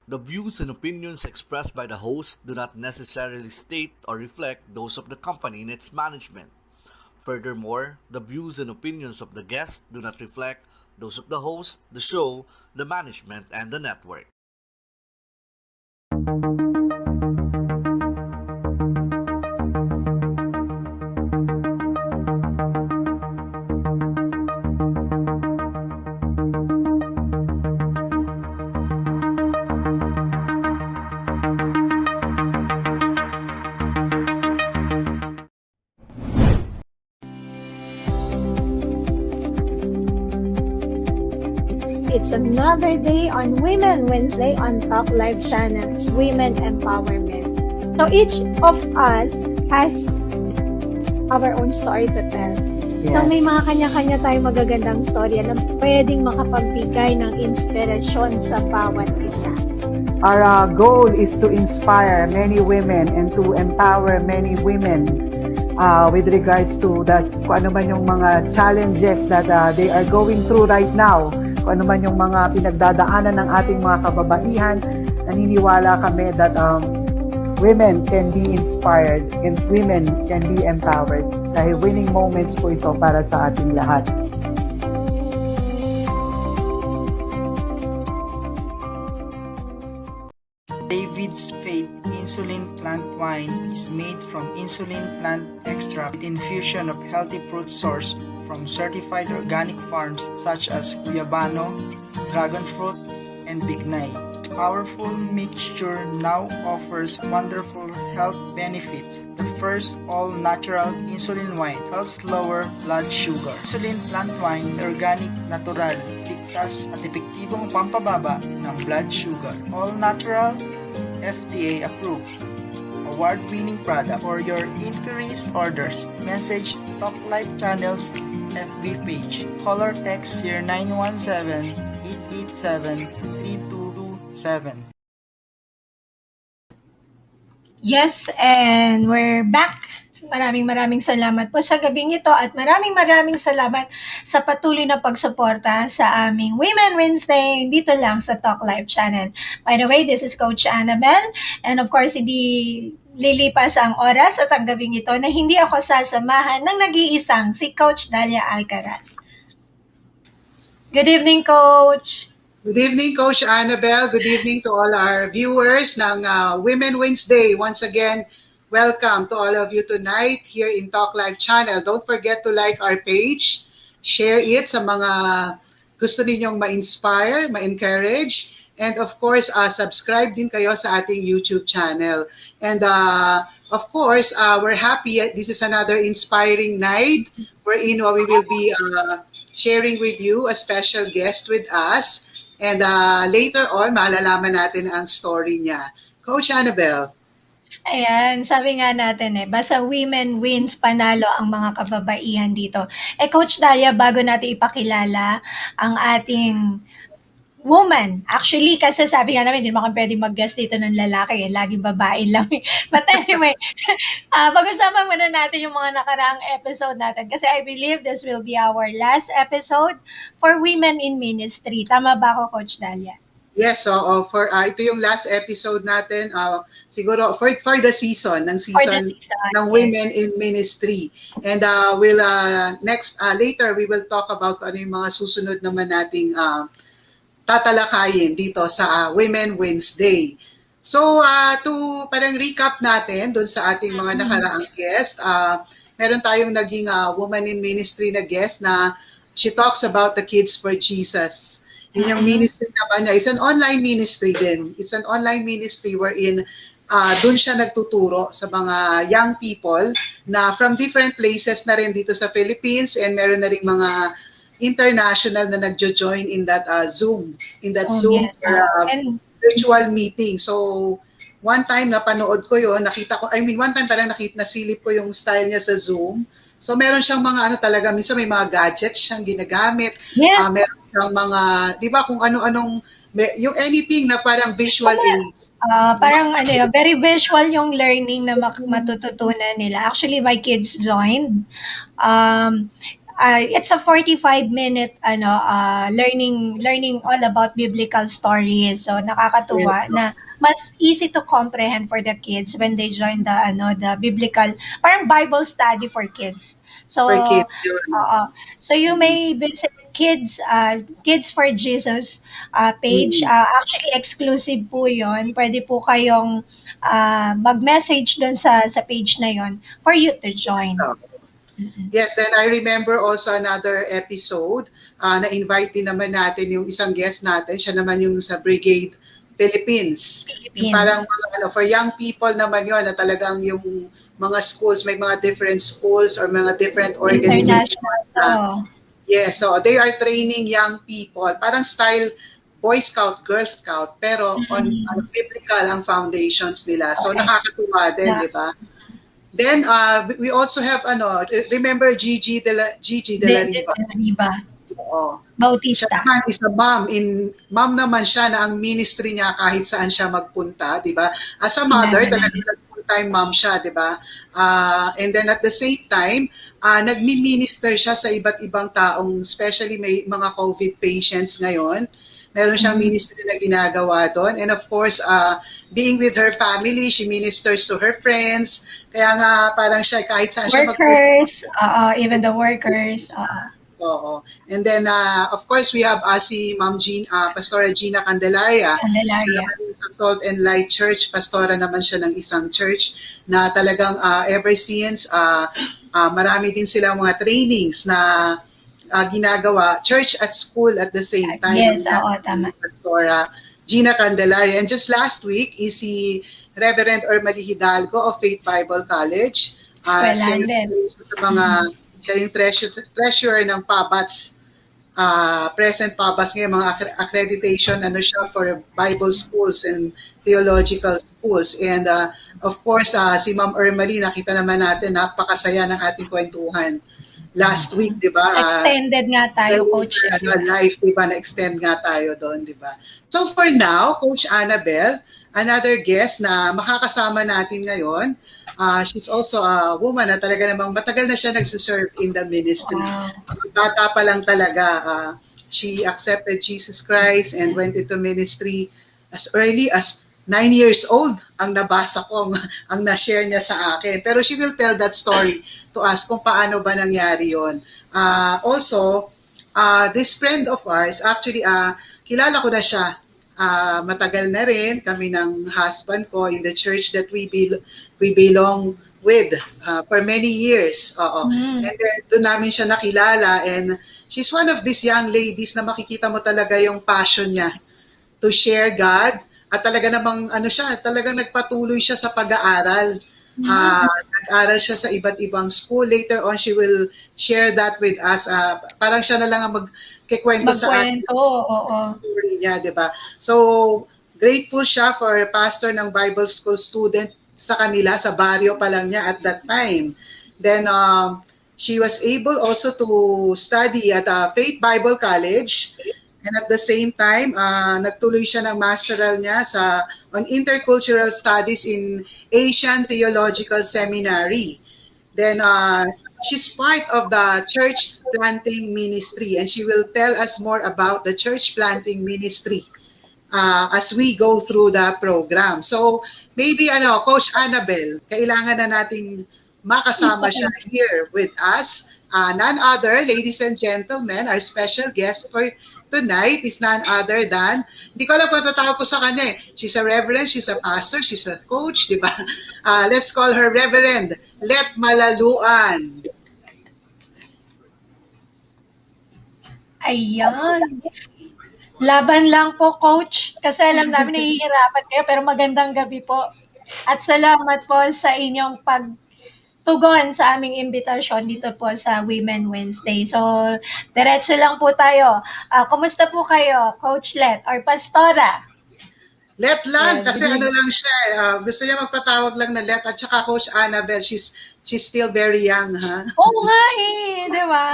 The views and opinions expressed by the host do not necessarily state or reflect those of the company and its management. Furthermore, the views and opinions of the guest do not reflect those of the host, the show, the management, and the network. It's another day on Women Wednesday on Talk Live Channel's Women Empowerment. So each of us has our own story to tell. So Yes. may mga kanya-kanya tayong magagandang storya na pwedeng makapagbigay ng inspirasyon sa bawat isa. Our goal is to inspire many women and to empower many women with regards to kung ano man yung mga challenges that they are going through right now, kung ano man yung mga pinagdadaanan ng ating mga kababaihan. Naniniwala kami that women can be inspired and women can be empowered. Dahil winning moments po ito para sa ating lahat. David's Faith Insulin Plant Wine is made from insulin plant extract with infusion of healthy fruit sourced from certified organic farms such as Guyabano, Dragon Fruit, and Bignay. Powerful mixture now offers wonderful health benefits. The first all-natural insulin wine helps lower blood sugar. Insulin plant wine, organic, natural, ligtas at epektibong pampababa ng blood sugar. All-natural, FDA approved. Award-winning product. For your inquiries, orders, message Talk Live Channel's FB page. Call or text 0917-887-3227. Yes, and we're back. Maraming salamat po sa gabing ito at maraming salamat sa patuloy na pagsuporta sa aming Women Wednesday dito lang sa Talk Live Channel. By the way, this is Coach Annabelle and of course, hindi lilipas ang oras at ang gabing ito na hindi ako sasamahan ng nag-iisang si Coach Dalia Alcaraz. Good evening, Coach! Good evening, Coach Annabelle. Good evening to all our viewers ng Women Wednesday. Once again, welcome to all of you tonight here in Talk Live Channel. Don't forget to like our page, share it sa mga gusto ninyong ma-inspire, ma-encourage, and of course, subscribe din kayo sa ating YouTube channel. And of course, we're happy. This is another inspiring night wherein we will be sharing with you a special guest with us. And later on, malalaman natin ang story niya. Coach Annabelle. Ayan, sabi nga natin basta women wins, panalo ang mga kababaihan dito. Coach Dalia, bago natin ipakilala ang ating woman. Actually, kasi sabi nga namin, hindi naman kami pwedeng mag-guest dito ng lalaki. Laging babae lang. But anyway, pag-usapan muna natin yung mga nakaraang episode natin. Kasi I believe this will be our last episode for women in ministry. Tama ba ako, Coach Dalia? Yes, so for ito yung last episode natin, siguro for the season ng yes. Women in Ministry. And we'll later we will talk about ano yung mga susunod naman nating tatalakayin dito sa Women Wednesday. So to parang recap natin doon sa ating mga nakaraang guest, meron tayong naging Woman in Ministry na guest na she talks about the Kids for Jesus. Yun yung ministry naman niya. It's an online ministry din. It's an online ministry wherein doon siya nagtuturo sa mga young people na from different places na rin dito sa Philippines, and meron na rin mga international na nagjo-join in that Zoom. Zoom yes. virtual meeting. So, one time napanood ko yun, one time parang nasilip ko yung style niya sa Zoom. So, meron siyang mga talaga, minsan may mga gadgets siyang ginagamit. Yes. Meron siyang mga, di ba, kung ano-anong, yung anything na parang visual aids. Parang very visual yung learning na matututunan nila. Actually, my kids joined. It's a 45-minute learning all about biblical stories. So Yes, nakakatuwa na mas easy to comprehend for the kids when they join the biblical, parang Bible study for kids. So for kids yun. so you may visit Kids for Jesus page. Mm. Actually exclusive po 'yon. Pwede po kayong mag-message doon sa page na 'yon for you to join. So, yes, then I remember also another episode na-invite din naman natin yung isang guest natin. Siya naman yung sa Brigade Philippines. Yung parang mga, for young people naman yon na talagang yung mga schools, may mga different schools or mga different organizations. International. Yes, so they are training young people. Parang style Boy Scout, Girl Scout, pero on biblical ang foundations nila. So Okay. nakakatuwa din, Yeah. di ba? Then we also have remember Gigi de la Riva. Riva. Oo. Siya Bautista. naman is a mom naman siya na ang ministry niya kahit saan siya magpunta, di ba? As a mother, Amen. talagang full-time mom siya, di ba? And then at the same time, nagmi-minister siya sa iba't ibang taong, especially may mga COVID patients ngayon. Meron siyang ministry na ginagawa doon. And of course, being with her family, she ministers to her friends. Kaya nga parang siya kahit saan siya Workers, even the workers. Oo. And then, of course, we have si Ma'am Pastora Gina Candelaria. Candelaria. Siya sa Salt and Light Church. Pastora naman siya ng isang church na talagang ever since, marami din silang mga trainings na ginagawa, church at school at the same time. Yes, tama. Pastora Gina Candelaria. And just last week is si Reverend Ermali Hidalgo of Faith Bible College. Eskwelahan din. Siya yung treasurer ng PABATS, present PABATS ngayon, mga accreditation siya for Bible schools and theological schools. And of course, si Ma'am Ermali, nakita naman natin, napakasaya ng ating kwentuhan last week, di ba? Extended nga tayo, Coach. Live, di ba? Na-extend nga tayo doon, di ba? So for now, Coach Annabel, another guest na makakasama natin ngayon, she's also a woman na talaga namang matagal na siya nagsiserve in the ministry. Wow. Bata pa lang talaga, she accepted Jesus Christ and went into ministry as early as 9 years old. Ang nabasa ko, ang na-share niya sa akin. Pero she will tell that story to us kung paano ba nangyari yon. Also, this friend of ours, actually, kilala ko na siya. Matagal na rin kami ng husband ko in the church that we belong with for many years. And then doon namin siya nakilala, and she's one of these young ladies na makikita mo talaga yung passion niya to share God, at talaga namang talagang nagpatuloy siya sa pag-aaral. Nag-aral siya sa iba't ibang school. Later on, she will share that with us. Parang siya na lang ang magkikwento sa atin. Story niya, di ba? So, grateful siya for pastor ng Bible school student sa kanila, sa baryo pa lang niya at that time. Then, she was able also to study at Faith Bible College. And at the same time, nagtuloy siya ng masteral niya on Intercultural Studies in Asian Theological Seminary. Then, she's part of the church planting ministry, and she will tell us more about the church planting ministry as we go through the program. So, maybe, Coach Annabel, kailangan na nating makasama siya here with us. None other, ladies and gentlemen, our special guest for tonight is none other than, hindi ko alam kung tatawag ko sa kanya eh. She's a reverend, she's a pastor, she's a coach, di ba? Let's call her Reverend Let Malaluan. Ayan. Laban lang po, Coach. Kasi alam namin nahihirapan kayo, pero magandang gabi po. At salamat po sa inyong pagtugon sa aming imbitasyon dito po sa Women Wednesday. So, diretso lang po tayo. Kumusta po kayo, Coach Let or Pastora? Let lang, And kasi ano lang siya, gusto niya magpatawag lang na Let at saka Coach Annabelle, she's still very young, ha? Oo nga eh, di ba?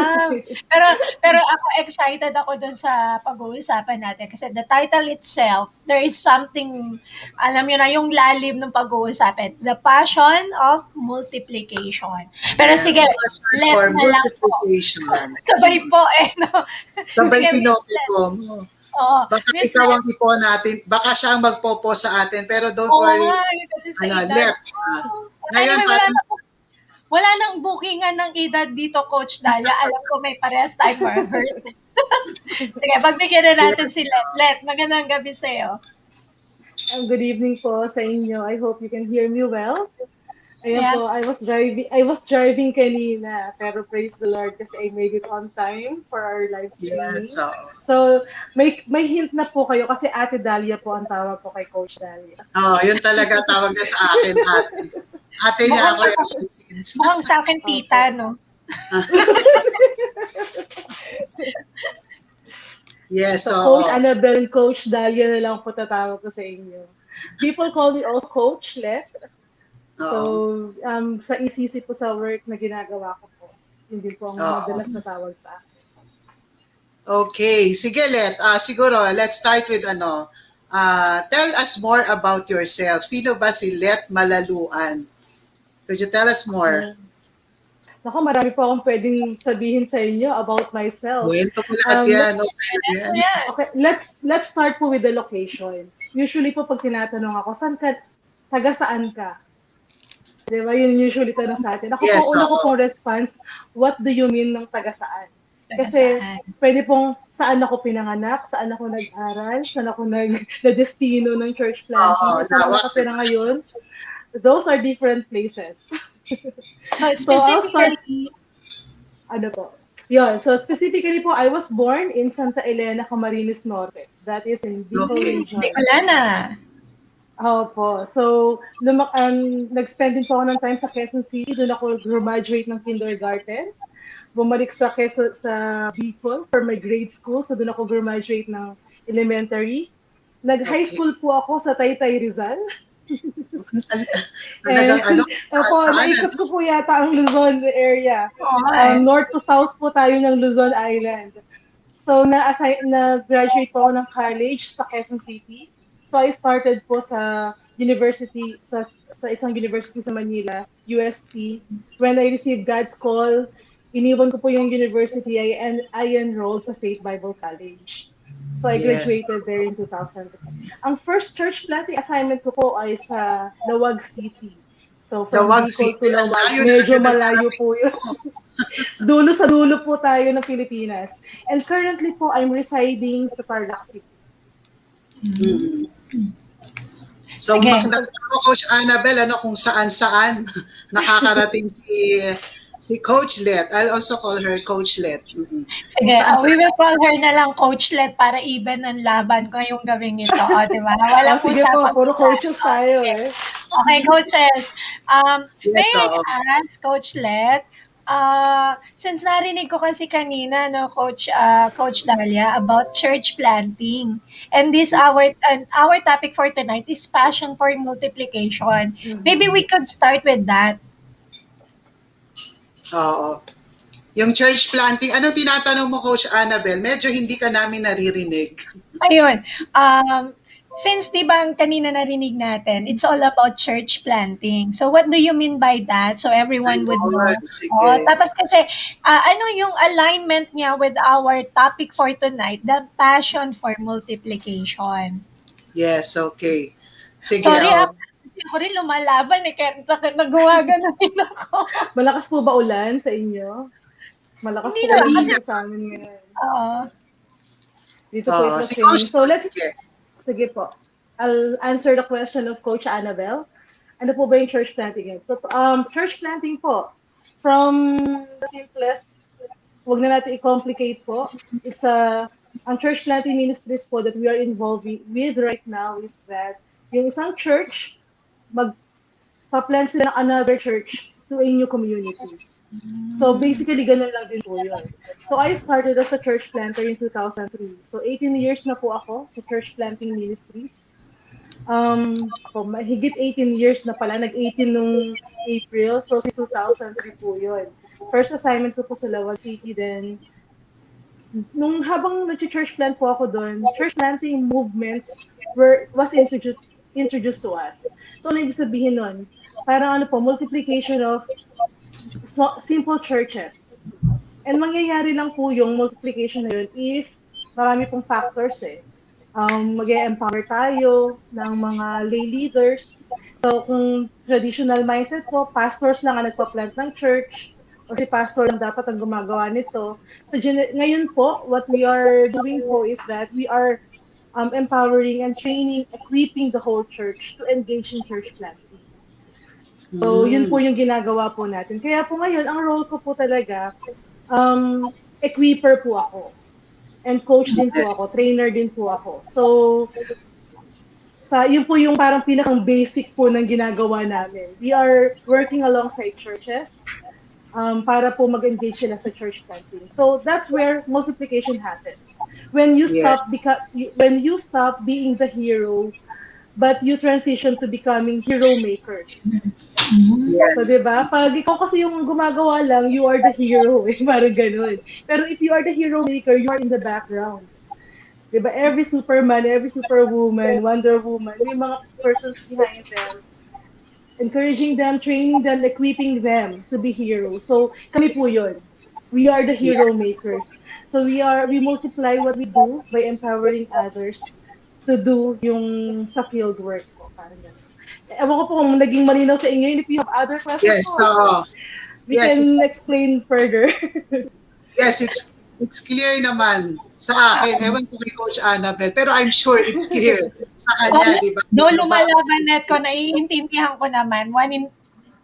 Pero, pero ako excited ako dun sa pag-uusapan natin kasi the title itself, there is something, alam nyo na, yung lalim ng pag-uusapan. The passion of multiplication. Pero Yeah, sige, let for na lang po. multiplication. Sabay po eh, no? Sabay Sige, Miss pinoko mo. Oo, Baka Miss ikaw Let. ang ipo natin, baka siya ang magpopo sa atin, pero don't Oo worry. nga eh, kasi sa edad. Let. Ngayon, Anyway, parang, wala nang bookingan ng edad dito, Coach Dalia. Alam ko may parehas time for her. Sige, pagbigyan na natin si Let. Let, magandang gabi sa'yo. good evening po sa inyo. I hope you can hear me well. Ayan Yeah. po, I was driving kanina, pero praise the Lord kasi I made it on time for our live streaming. yes, so, So, may hint na po kayo kasi Ate Dalia po ang tawag ko kay Coach Dalia. yun talaga tawag niya sa akin, ate. Ate niya ako ever since. Mukhang sa akin tita, no? Yes, So, so, Coach Annabelle and Coach Dalia na lang po tatawag ko sa inyo. People call me also Coach Let. So, sa ECC po sa work na ginagawa ko po, hindi po ang madalas na tawag sa akin. okay. Sige, Let. Siguro, let's start with tell us more about yourself. Sino ba si Let Malaluan? Could you tell us more? Naku, marami po akong pwedeng sabihin sa inyo about myself. Kwento ko lahat yan. Okay, yan. Yeah. Okay, let's start po with the location. Usually po pag tinatanong ako, taga saan ka? Di ba? Yun usually tanong sa atin. Ako Yes, po, una ko oo. pong response, what do you mean ng taga saan? Taga Kasi saan? pwede pong saan ako pinanganak, saan ako nag-aral, saan ako na-destino ng church planting, Oo, saan ako lawak, nakatira ngayon. Those are different places. So, So, I'll start, specifically, so specifically po, I was born in Santa Elena, Camarines Norte. That is in Bicol Okay. region. wala na. Opo. So, nag-spend din po ako ng time sa Quezon City. Doon ako graduate ng kindergarten. Bumalik sa Bicol for my grade school. So, doon ako graduate ng elementary. Nag-high Okay. school po ako sa Taytay, Rizal. Talagang saan? Naikot ko po yata ang Luzon area. Oo, North to south po tayo ng Luzon Island. So, na-graduate po ako ng college sa Quezon City. So, I started po sa university, sa isang university sa Manila, UST. When I received God's call, iniwan ko po yung university, I enrolled sa Faith Bible College. So, I Yes. graduated there in 2000. Ang first church planting assignment ko po ay sa Lawag City. So, from Lawag Bicol City, to ang Lawag, layo medyo na malayo po yun. Dulo sa dulo po tayo ng Pilipinas. And currently po, I'm residing sa Tarlac City. Mm. So, Sige. makita ko, Coach Annabelle, kung saan-saan nakakarating si Coach Let. I'll also call her Coach Let. Mm-mm. Sige, we will call her na lang Coach Let para even ang laban ko yung gawing ito. O, di ba? Walang Sige po, usapang puro plan. coaches tayo eh. Okay, coaches. May Yes, oo. I ask, Coach Let, since narinig ko kasi kanina, no, Coach Dalia, about church planting. And our topic for tonight is passion for multiplication. Maybe we could start with that. Oo. Yung church planting, anong tinatanong mo, Coach Annabelle? Medyo hindi ka namin naririnig. Ayun. Since di ba kanina narinig natin, it's all about church planting. So what do you mean by that? So everyone would know. Sige. Tapos kasi, ano yung alignment niya with our topic for tonight, the passion for multiplication. Yes, okay. Sige, Sorry, oh. kasi ako rin lumalaban eh, kaya nagawa ganun ako. Malakas po ba ulan sa inyo? Malakas Hindi po naman, ulan kasi- sa amin ngayon. Oo. Dito po ito Si training. Coach, So let's, sige. sige po. I'll answer the question of Coach Annabelle. Ano po ba yung church planting? Church planting po, from the simplest, huwag na natin i-complicate po. Ang church planting ministries po that we are involved with right now is that yung isang church, magpa-plant sila ng another church to a new community. So basically, ganun lang din po yun. So I started as a church planter in 2003. So 18 years na po ako sa church planting ministries. Higit 18 years na pala, nag-18 nung April, so since 2003 po yun. First assignment ko po sa Lawas City, then nung habang nag-church plant po ako doon, church planting movements was introduced to us. So, ano ibig sabihin nun? Parang ano po, multiplication of simple churches. And mangyayari lang po yung multiplication na yun if marami pong factors eh. Mag-empower tayo ng mga lay leaders. So, kung traditional mindset po, pastors lang ang nagpa-plant ng church, o si pastor lang dapat ang gumagawa nito. So, ngayon po, what we are doing po is that we are empowering and training, equipping the whole church to engage in church planting. So, yun po yung ginagawa po natin. Kaya po ngayon, ang role ko po talaga, equipper po ako. And coach din po ako, trainer din po ako. So, yun po yung parang pinakang basic po ng ginagawa namin. We are working alongside churches para po mag-engage sila sa church planting. So, that's where multiplication happens. When you stop being the hero, but you transition to becoming hero makers. Yes. So, diba? Pag ikaw kasi yung gumagawa lang, you are the hero. Parang ganun. Pero if you are the hero maker, you are in the background. Diba? Every Superman, every Superwoman, Wonder Woman, may mga persons behind them. Encouraging them, training them, equipping them to be heroes. So, kami po yun. We are the hero makers. So, we multiply what we do by empowering others to do yung sa field work po. Parang ganun. Ewan ko po kung naging malinaw sa inyo. If you have other questions, Yes, we can explain further. Yes, it's clear naman sa akin. Ewan ko kay Coach Annabel, pero I'm sure it's clear sa kanya, di ba? No, lumalaban net ko, naiintindihan ko naman.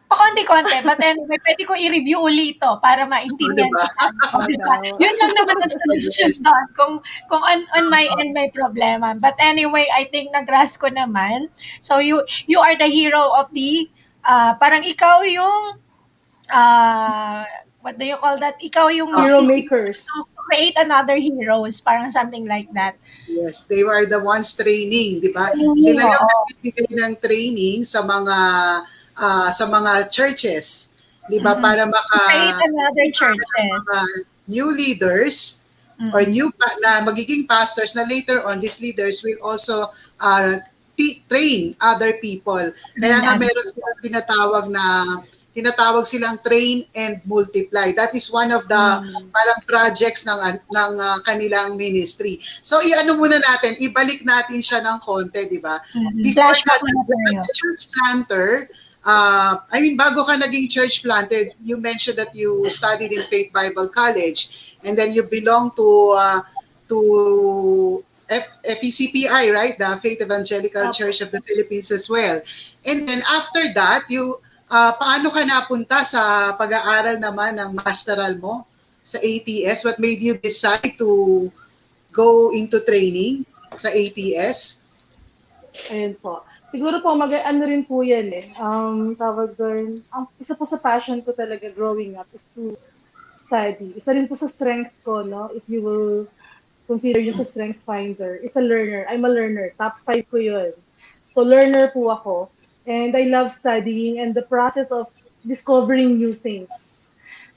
Pakonti-konti, but anyway, pwede ko i-review ulit ito para maintindihan Diba? ko. Diba? Yun lang naman ang solution doon, kung on my end may problema. But anyway, I think nag-grasp ko naman. So you are the hero of the, parang ikaw yung, what do you call that? Ikaw yung Hero makers. to create another heroes, parang something like that. Yes, they were the ones training, di ba? Sila yung nagbibigay ng training sa mga churches, di ba? Para Create another churches. mga new leaders or na magiging pastors na later on, these leaders will also train other people. Kaya nga meron silang tinatawag silang train and multiply. That is one of the parang projects ng kanilang ministry. So iano muna natin, ibalik natin siya ng konti, di ba? Before that, as a church planter, bago ka naging church planter, you mentioned that you studied in Faith Bible College and then you belong to FECPI, right? The Faith Evangelical Church of the Philippines as well. And then after that, paano ka napunta sa pag-aaral naman ng masteral mo sa ATS? What made you decide to go into training sa ATS? Ayun po. Siguro po, ano rin po yan eh. Tawag doon, isa po sa passion ko talaga growing up is to study. Isa rin po sa strength ko, no? If you will consider yung sa strengths finder, is a learner. I'm a learner. Top 5 ko yun. So, learner po ako. And I love studying and the process of discovering new things.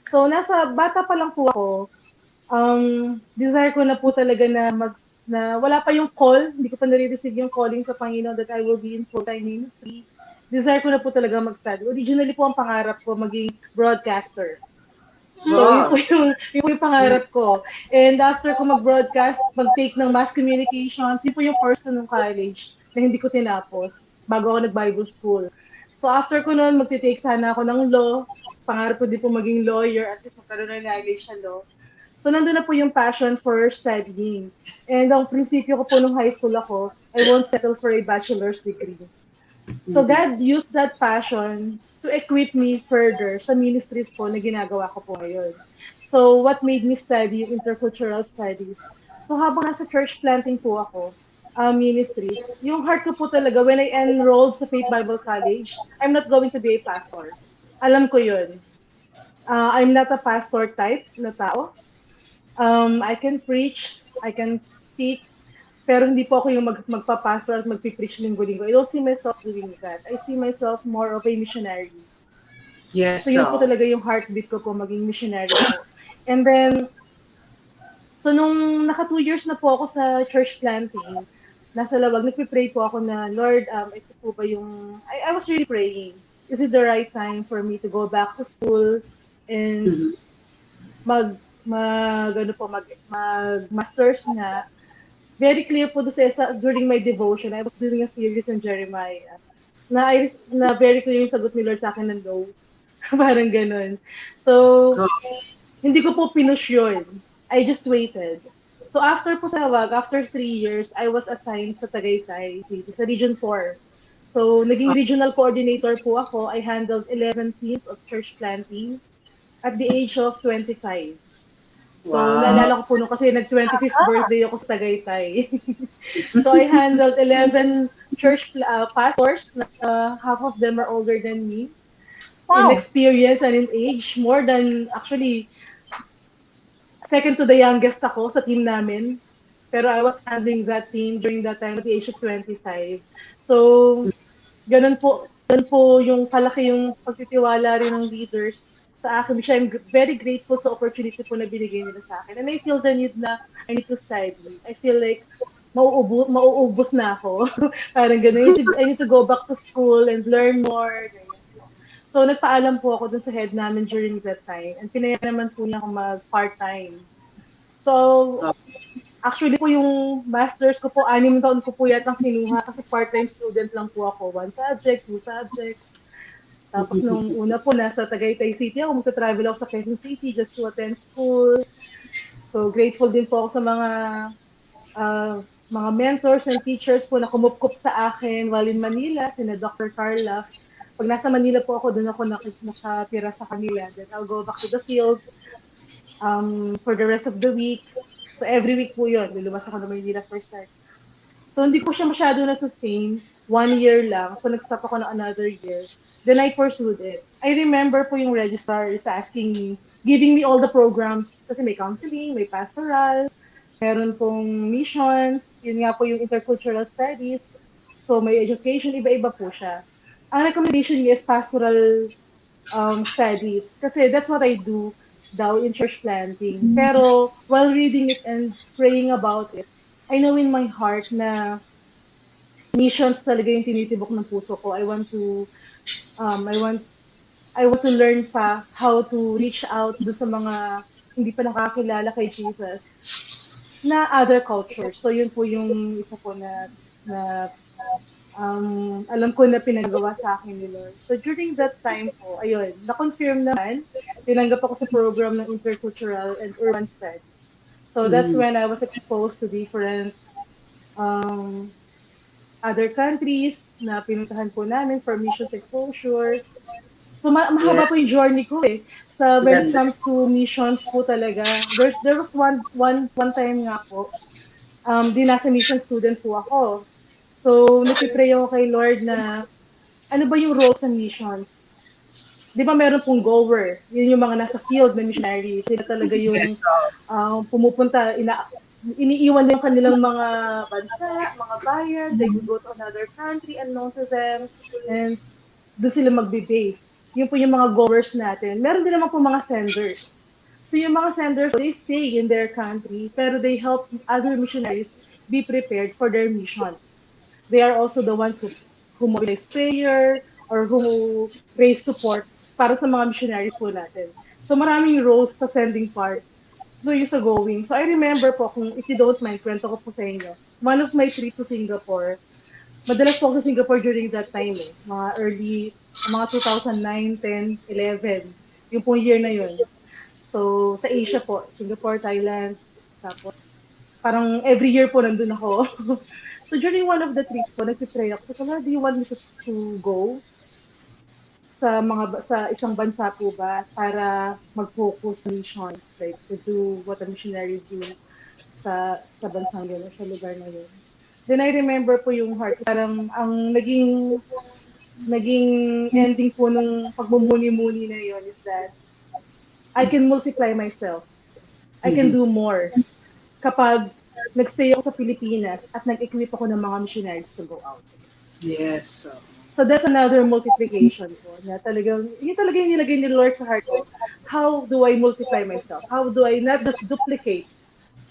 So, nasa bata pa lang po ako, desire ko na po talaga na wala pa yung call, hindi ko pa nare-receive yung calling sa Panginoon that I will be in full-time ministry. Desire ko na po talaga mag-study. Originally po ang pangarap ko maging broadcaster. So, yun po yung pangarap ko. And after ko mag-broadcast, mag-take ng mass communications, yun po yung first na nung college na hindi ko tinapos bago ako nag-Bible school. So after ko noon, magte-take sana ako ng law. Pangarap ko din po maging lawyer at least magkaroon ng knowledge sa law. So nandun na po yung passion for studying. And ang prinsipyo ko po nung high school ako, I won't settle for a bachelor's degree. So God used that passion to equip me further sa ministries po na ginagawa ko po ngayon. So what made me study intercultural studies? So habang nasa church planting po ako, ministries, yung heart ko po talaga, when I enrolled sa Faith Bible College, I'm not going to be a pastor. Alam ko yun. I'm not a pastor type na tao. I can preach, I can speak, Pero hindi po ako yung magpapastor at magpipreach linggo-linggo. I don't see myself doing that. I see myself more of a missionary. Yes. So yun po talaga yung heartbeat ko po, maging missionary po. And then, so nung naka 2 years na po ako sa church planting, nasa lawag, nagpipray po ako na, Lord, ito po ba yung, I was really praying, is it the right time for me to go back to school and mag-masters nga. Very clear po during my devotion, I was doing a series on Jeremiah, na very clear yung sagot ni Lord sa akin ng no. Parang ganun. So, hindi ko po pinush yun. I just waited. So, after po sa Hawag, after 3 years, I was assigned sa Tagaytay City, sa Region 4. So, naging regional coordinator po ako. I handled 11 teams of church planting at the age of 25. So, naalala ko po nung kasi nag-25th birthday ako sa Tagaytay. So, I handled 11 church pastors. Half of them are older than me. Wow. In experience and in age. More than, actually, second to the youngest ako sa team namin. Pero I was handling that team during that time at the age of 25. So, ganun po yung kalaki yung pagtitiwala rin ng leaders sa akin, which I'm very grateful sa opportunity po na binigay nila sa akin. And I feel the need na I need to study. I feel like mauubos na ako. Parang ganun. I need to go back to school and learn more. So, nagpaalam po ako dun sa head namin during that time. And pinaya naman po niya ako mag-part-time. So, actually po yung masters ko po, 6 taon ko po yatang kinuha kasi part-time student lang po ako. 1 subject, 2 subjects. Tapos nung una po, nasa Tagaytay City ako, magta-travel ako sa Quezon City just to attend school. So, grateful din po ako sa mga mentors and teachers po na kumupkup sa akin while in Manila, sina Dr. Carla. Pag nasa Manila po ako, doon ako nakatira sa kanila. Then I'll go back to the field for the rest of the week. So, every week po yun, luluwas ako na Manila for studies. So, hindi ko siya masyado na-sustain. 1 year lang. So, nag-stop ako na another year. Then I pursued it. I remember po yung registrar is asking me, giving me all the programs. Kasi may counseling, may pastoral, meron pong missions, yun nga po yung intercultural studies. So may education, iba-iba po siya. Ang recommendation niya is pastoral studies. Kasi that's what I do daw in church planting. Pero while reading it and praying about it, I know in my heart na missions talaga yung tinitibok ng puso ko. I want to learn pa how to reach out do sa mga hindi pa nakakilala kay Jesus na other cultures. So yun po yung isa po na alam ko na pinagawa sa akin ni Lord. So during that time po, ayun, na-confirm naman, tinanggap ako sa program ng Intercultural and Urban Studies. So that's when I was exposed to different other countries na pinuntahan po namin for missions exposure. So mahaba po yung journey ko eh. So when it comes to missions po talaga, there was one time nga po, di nasa mission student po ako. So nagpipray ako kay Lord na ano ba yung role sa missions? Di ba meron pong goer, yun yung mga nasa field na missionaries, sila talaga yung pumupunta, iniiwan din yung kanilang mga bansa, mga bayan, they will go to another country unknown to them, and doon sila magbe-base. Yun po yung mga goers natin. Meron din naman po mga senders. So yung mga senders, they stay in their country, pero they help other missionaries be prepared for their missions. They are also the ones who mobilize prayer or who raise support para sa mga missionaries po natin. So maraming roles sa sending part. So yung sa going. So I remember po, kung if you don't mind, kwento ko po sa inyo. One of my trips to Singapore, madalas po ako sa Singapore during that time eh. Mga 2009, 10, 11. Yung pong year na yun. So sa Asia po, Singapore, Thailand, tapos parang every year po nandun ako. So during one of the trips po, nagpipray ako. So do you want me to go sa isang bansa po ba para mag-focus sa missions, like to do what a missionary do sa bansang yun or sa lugar na yun. Then I remember po yung heart, parang ang naging ending po nung pagmumuni-muni na yun is that I can multiply myself. I can do more kapag nagstay ako sa Pilipinas at nag-equip ako ng mga missionaries to go out. Yes. So that's another multiplication po na talagang, yun talaga yung nilagay ni Lord sa heart ko. How do I multiply myself? How do I not just duplicate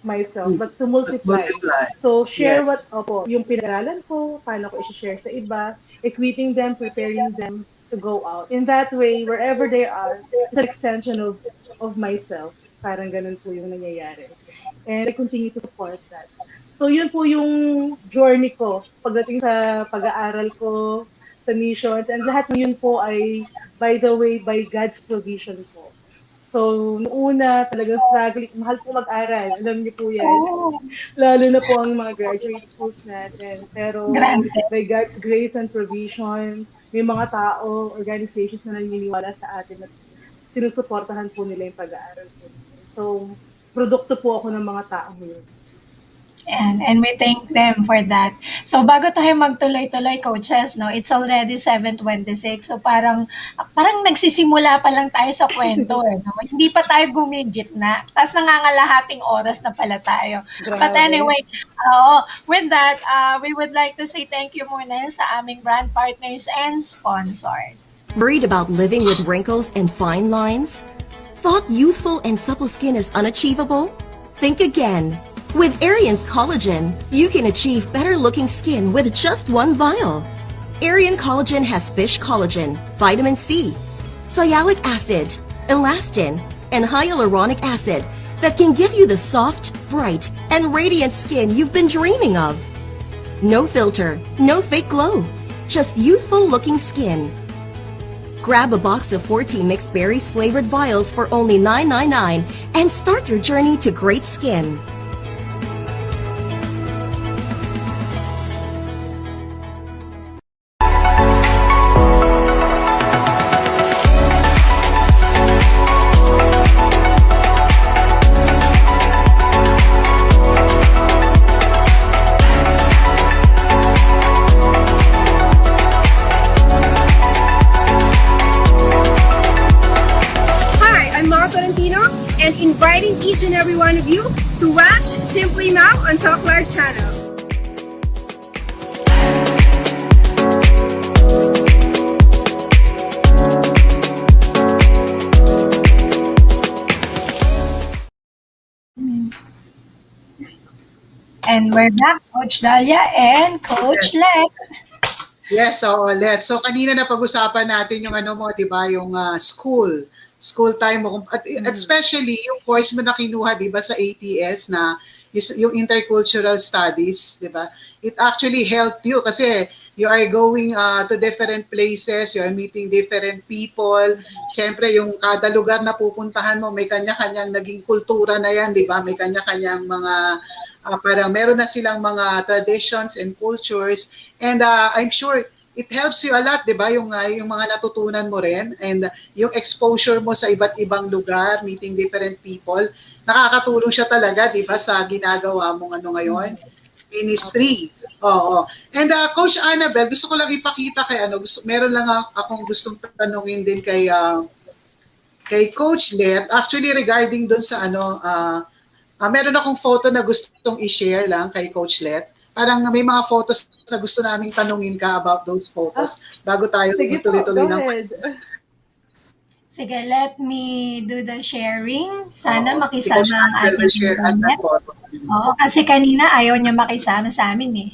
myself, but to multiply? So share Yes. yung pinag-aralan ko, paano ko i-share sa iba, equipping them, preparing them to go out. In that way, wherever they are, it's an extension of myself. Parang ganun po yung nangyayari. And I continue to support that. So yun po yung journey ko pagdating sa pag-aaral ko, sa missions, and lahat ng yun po ay, by the way, by God's provision po. So, noong una, talagang struggling, mahal po mag-aral, alam niyo po yan. Lalo na po ang mga graduate schools natin. Pero, Grabe. by God's grace and provision, may mga tao, organizations na naniniwala sa atin at sinusuportahan po nila yung pag-aaral po. So, produkto po ako ng mga taong yun. And we thank them for that. So bago tayo magtuloy-tuloy, coaches, no, it's already 7:26. So parang nagsisimula pa lang tayo sa kwento, no? Hindi pa tayo gumigitna. Tapos nangangalahating oras na pala tayo. But Grabe. anyway, with that, we would like to say thank you muna sa aming brand partners and sponsors. Worried about living with wrinkles and fine lines? Thought youthful and supple skin is unachievable? Think again. With Arian's collagen, you can achieve better looking skin with just one vial. Arian collagen has fish collagen, vitamin C, sialic acid, elastin, and hyaluronic acid that can give you the soft, bright, and radiant skin you've been dreaming of. No filter, no fake glow, just youthful looking skin. Grab a box of 14 mixed berries flavored vials for only $9.99 and start your journey to great skin. Hi, I'm Mara Tolentino and inviting each and every one of you to watch Simply Now on Talk Live channel. And we're back, Coach Dahlia and Coach Yes. Lex. Yes, so let's. So kanina na pag-usapan natin yung ano mo, 'di ba, yung school time mo at especially yung course mo na kinuha, 'di ba, sa ATS na yung intercultural studies, 'di ba? It actually helped you kasi you are going to different places, you are meeting different people. Siyempre, yung kada lugar na pupuntahan mo, may kanya-kanyang naging kultura na yan, 'di ba? May kanya-kanyang mga parang meron na silang mga traditions and cultures, and I'm sure it helps you a lot, 'di ba? Yung mga natutunan mo rin, and yung exposure mo sa iba't ibang lugar, meeting different people, nakakatulong siya talaga, 'di ba, sa ginagawa mong ano ngayon, ministry. Oo. And Coach Annabel, gusto ko lang ipakita kay meron lang akong gustong tanungin din kay Coach Let, actually regarding doon sa meron akong photo na gustong i-share lang kay Coach Let. Parang may mga photos na gusto naming tanungin ka about those photos bago tayo Sige po, tuloy-tuloy go ng ahead. Sige, let me do the sharing. Oo. Sana Si makisama Coach ang Annabel will ating share us that internet. photo. Oo, kasi kanina ayaw niya makisama sa amin eh.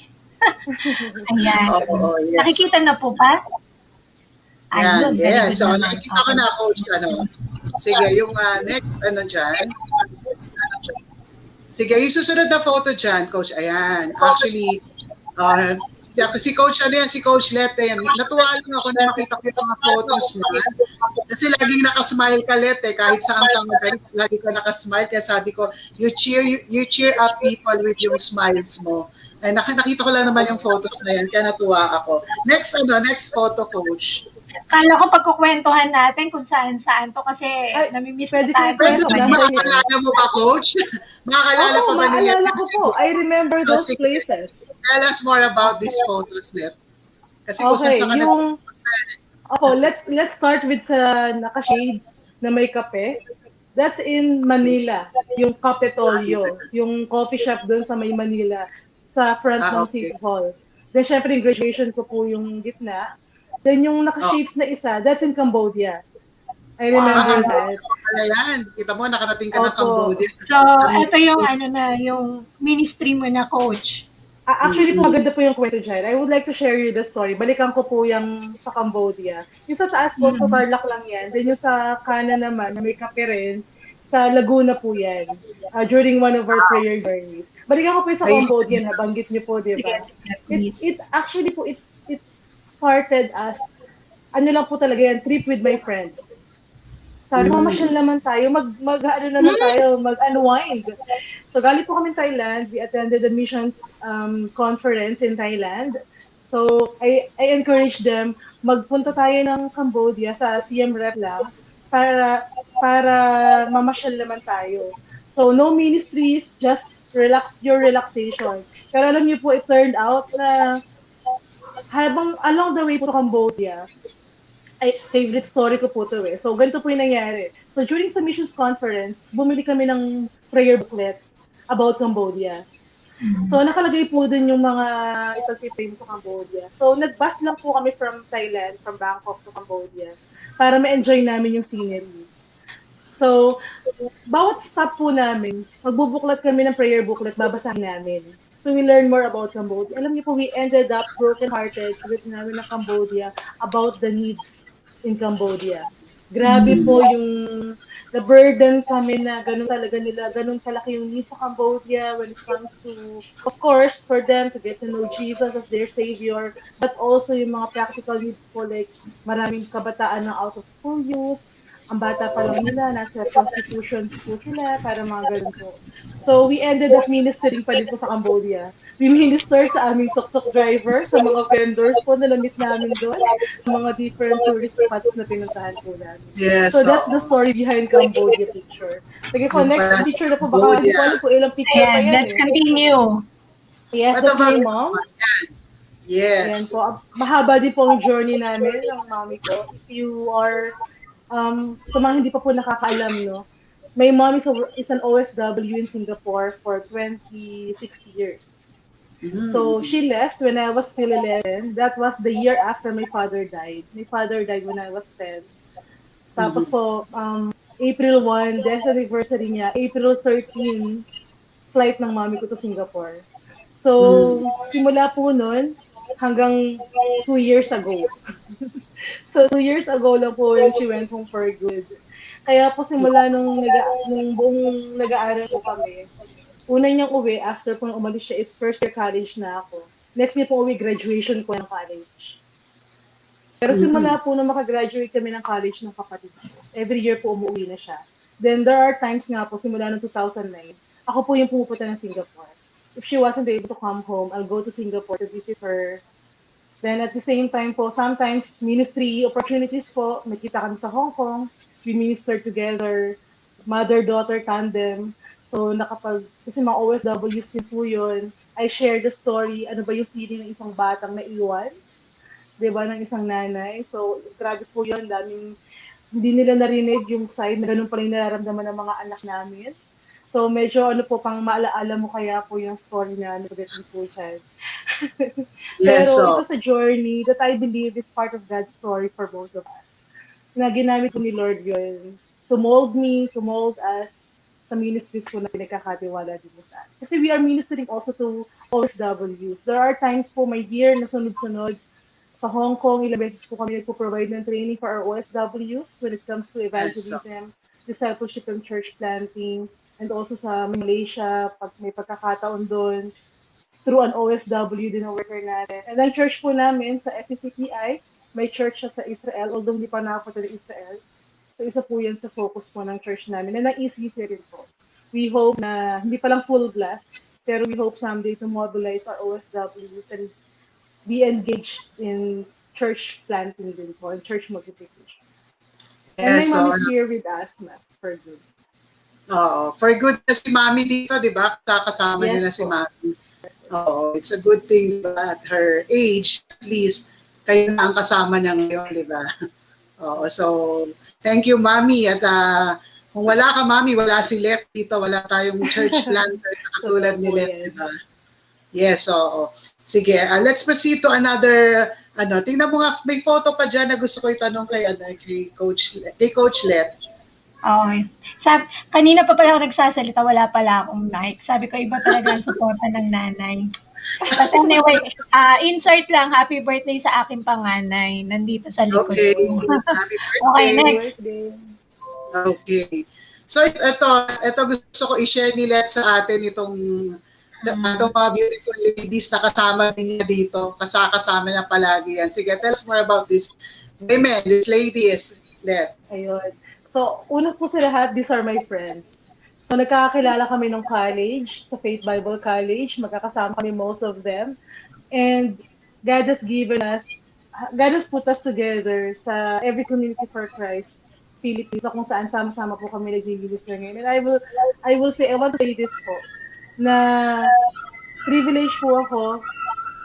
Ayan. Oo, yes. Nakikita na po ba? Yan, Ayun, very yes. good So, naman. nakikita ko na, Coach, Sige, yung next, dyan. Sige, yung susunod na photo dyan, Coach. Ayan. Actually, si Coach, si Coach Let, yan. Natuwa lang ako na nakita ko yung mga photos mo. Kasi laging nakasmile ka, Let, kahit saan ka magaling, lagi ka nakasmile. Kaya sabi ko, you cheer up people with yung smiles mo. Ay, nakita ko lang naman yung photos na yan, kaya natuwa ako. Next photo, Coach. Kala ko pagkukwentuhan natin kung saan-saan to kasi namimiss na pwede tayo. ko Pwede Kwento, makakaalala mo ba, Coach? Makakaalala pa ba nila? maalala ko po. I remember those places. Tell us more about these photos, Let. Kasi kung Okay, saan ka let's start with sa naka-shades na may kape. That's in Manila, yung Capitolio, yung coffee shop doon sa may Manila, sa front ng Okay. City Hall. Then, syempre, yung graduation ko po yung gitna. Then, yung naka-shades na isa, that's in Cambodia. I remember that. Pala yan. Kita mo, nakarating ka ng Opo. Cambodia. So, ito yung ano na, yung ministry mo na, coach. Actually po, maganda po yung kwento dyan. I would like to share you the story. Balikan ko po yung sa Cambodia. Yung sa taas po, sa Tarlac lang yan. Then yung sa kanan naman, na may kape rin, sa Laguna po yan. During one of our prayer journeys. Balikan ko po yung sa Cambodia, nabanggit niyo po, di ba? It actually po, it started as, ano lang po talaga yan, trip with my friends. Sabi ko, masyal naman tayo, mag-unwind. So, galing po kami Thailand. We attended the missions conference in Thailand. So, I encouraged them, magpunta tayo ng Cambodia sa Siem Reap lang para mamasyal naman tayo. So, no ministries, just your relaxation. Pero alam niyo po, it turned out na habang along the way po to Cambodia, favorite story ko po to eh. So, ganito po yung nangyari. So, during sa missions conference, bumili kami ng prayer booklet about Cambodia. So, nakalagay po din yung mga ipag-pray mo sa Cambodia. So, nag-bus lang po kami from Thailand, from Bangkok to Cambodia, para ma-enjoy namin yung scenery. So, bawat stop po namin, magbubuklat kami ng prayer booklet, babasahin namin. So, we learn more about Cambodia. Alam niyo po, we ended up broken-hearted with namin ng Cambodia about the needs in Cambodia. Grabe po yung the burden kami na ganun talaga nila, ganun kalaki yung needs sa Cambodia when it comes to, of course, for them to get to know Jesus as their Savior, but also yung mga practical needs po like maraming kabataan ng out-of-school youth, ang bata pa lang nila, nasa prostitutions po sila, para mga ganun po. So, we ended up ministering pa din po sa Cambodia. We minister sa aming tuk-tuk driver, sa mga vendors po na lamit namin doon, sa mga different tourist spots na pinuntahan po namin. Yes, So, that's the story behind Cambodia picture. Sige po, next picture na po, baka hindi ko alam kung ilang picture pa Ayan, yan. let's continue. Yes, that's my mom. Ayan Yes. po, mahaba din po ang journey namin ng mami ko. If you are sa mga hindi pa po nakakaalam, no, my mom is an OFW in Singapore for 26 years. So she left when I was still 11. That was the year after my father died. My father died when I was 10. Tapos po, April 1, death anniversary niya, April 13, flight ng mami ko to Singapore. So, simula po nun, hanggang 2 years ago. So, 2 years ago lang po when she went home for good. Kaya po simula nung buong nag-aaral po kami, una niyang uwi after po umalis siya is first year college na ako. Next niya po uwi, graduation ko ng college. Pero simula po nung makagraduate kami ng college ng kapatid ko, every year po umuwi na siya. Then there are times nga po, simula noong 2009, ako po yung pumupunta ng Singapore. If she wasn't able to come home, I'll go to Singapore to visit her. Then at the same time po, sometimes ministry opportunities po, nakita kami sa Hong Kong, we minister together, mother-daughter tandem. So kasi mga OFWs din po yun, I share the story, ano ba yung feeling ng isang batang naiwan, diba, ng isang nanay. So grabe po yun, daming hindi nila narinig yung side na ganun pa rin nararamdaman ng mga anak namin. So medyo pang maalaala mo kaya po yung story na nagating po siya. Yes, Pero ito sa journey that I believe is part of God's story for both of us. Na ginamit ko ni Lord yun to mold me, to mold us sa ministries ko na pinagkakatiwala dito sa atin. Kasi we are ministering also to OFWs. There are times po may year na sunod-sunod sa Hong Kong, ilang beses po kami nagpo-provide ng training for our OFWs when it comes to evangelism, discipleship and church planting, and also sa Malaysia, pag may pagkakataon doon, through an OFW din ang worker natin. And then church po namin sa FECPI, may church siya sa Israel, although hindi pa nakapunta ng Israel. So isa po yan sa focus po ng church namin. And ang ECC rin po. We hope na, hindi pa lang full blast, pero we hope someday to mobilize our OFWs and be engaged in church planting din po, and church multiplication. And my mom is here with us na, for good. For good na si Mami dito, di ba? Kasama niya na si Mami. It's a good thing at her age, at least, kayo na ang kasama niya ngayon, di ba? So, thank you, Mami. At Kung wala ka, Mami, wala si Let dito. Wala tayong church planter na katulad ni Totoo po Let, yan. diba? Yes, oo. Sige, let's proceed to another, tingnan mo nga, may photo pa dyan na gusto ko itanong kay Coach Let. Oh, kanina pa pala ako nagsasalita, wala pala akong mic. Sabi ko, iba talaga ang suporta ng nanay. But anyway, insert lang, happy birthday sa aking panganay. Nandito sa likod Okay. ko. Happy birthday. Okay, next. Birthday. Okay. So, ito gusto ko i-share ni Let sa atin itong mga beautiful ladies na kasama niya dito. Kasama niya palagi yan. Sige, tell us more about this women, these ladies, Let. Ayun. So, una po sa lahat, these are my friends. So, nagkakakilala kami nung college, sa Faith Bible College. Magkakasama kami most of them. And God has put us together sa every community for Christ, Philippines, kung saan sama-sama po kami nag-minister ngayon. And I want to say this po, na privilege po ako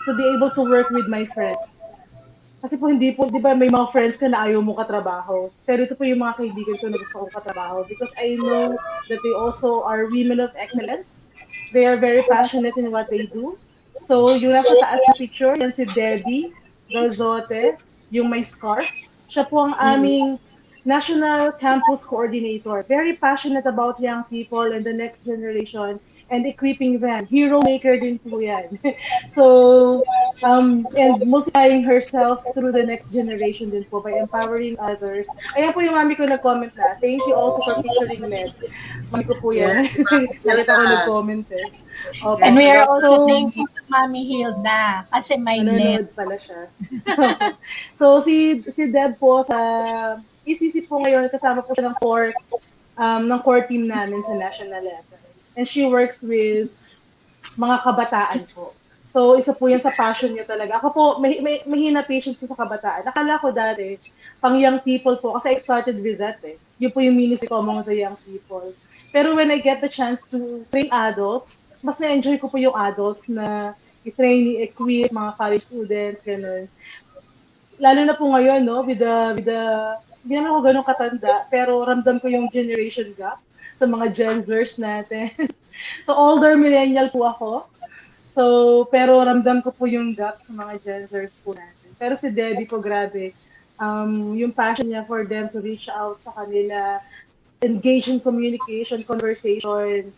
to be able to work with my friends. Kasi po di ba may mga friends ka na ayaw mo katrabaho. Pero ito po yung mga kaibigan ko na gusto kong katrabaho because I know that they also are women of excellence. They are very passionate in what they do. So, yung nasa taas na picture, yan si Debbie Galzote, yung may scarf. Siya po ang aming National Campus Coordinator. Very passionate about young people and the next generation and equipping them. Hero maker din po yan. So, and multiplying herself through the next generation din po by empowering others. Ayan po yung mami ko nag-comment na. Thank you also for featuring Ned. Mami ko po yan. Yes, Nakita ko nag-comment eh. Okay. And we are also So, thankful to Mami Hilda kasi may net. nanonood pala siya. So, si Deb po sa ECC po ngayon, kasama po siya ng core team namin sa national level. And she works with mga kabataan po. So, isa po yan sa passion niya talaga. Ako po, mahina patience ko sa kabataan. Akala ko dati, pang young people po, kasi I started with that eh. Yun po yung ministry ko among the young people. Pero when I get the chance to train adults, mas na-enjoy ko po yung adults na i-train, i-equip, mga college students, gano'n. Lalo na po ngayon, no, with the hindi naman ako ganun katanda, pero ramdam ko yung generation gap sa mga Gen Zers natin. So, older millennial po ako. So, pero ramdam ko po yung gap sa mga Gen Zers po natin. Pero si Debbie po, grabe. Yung passion niya for them to reach out sa kanila, engage in communication, conversation.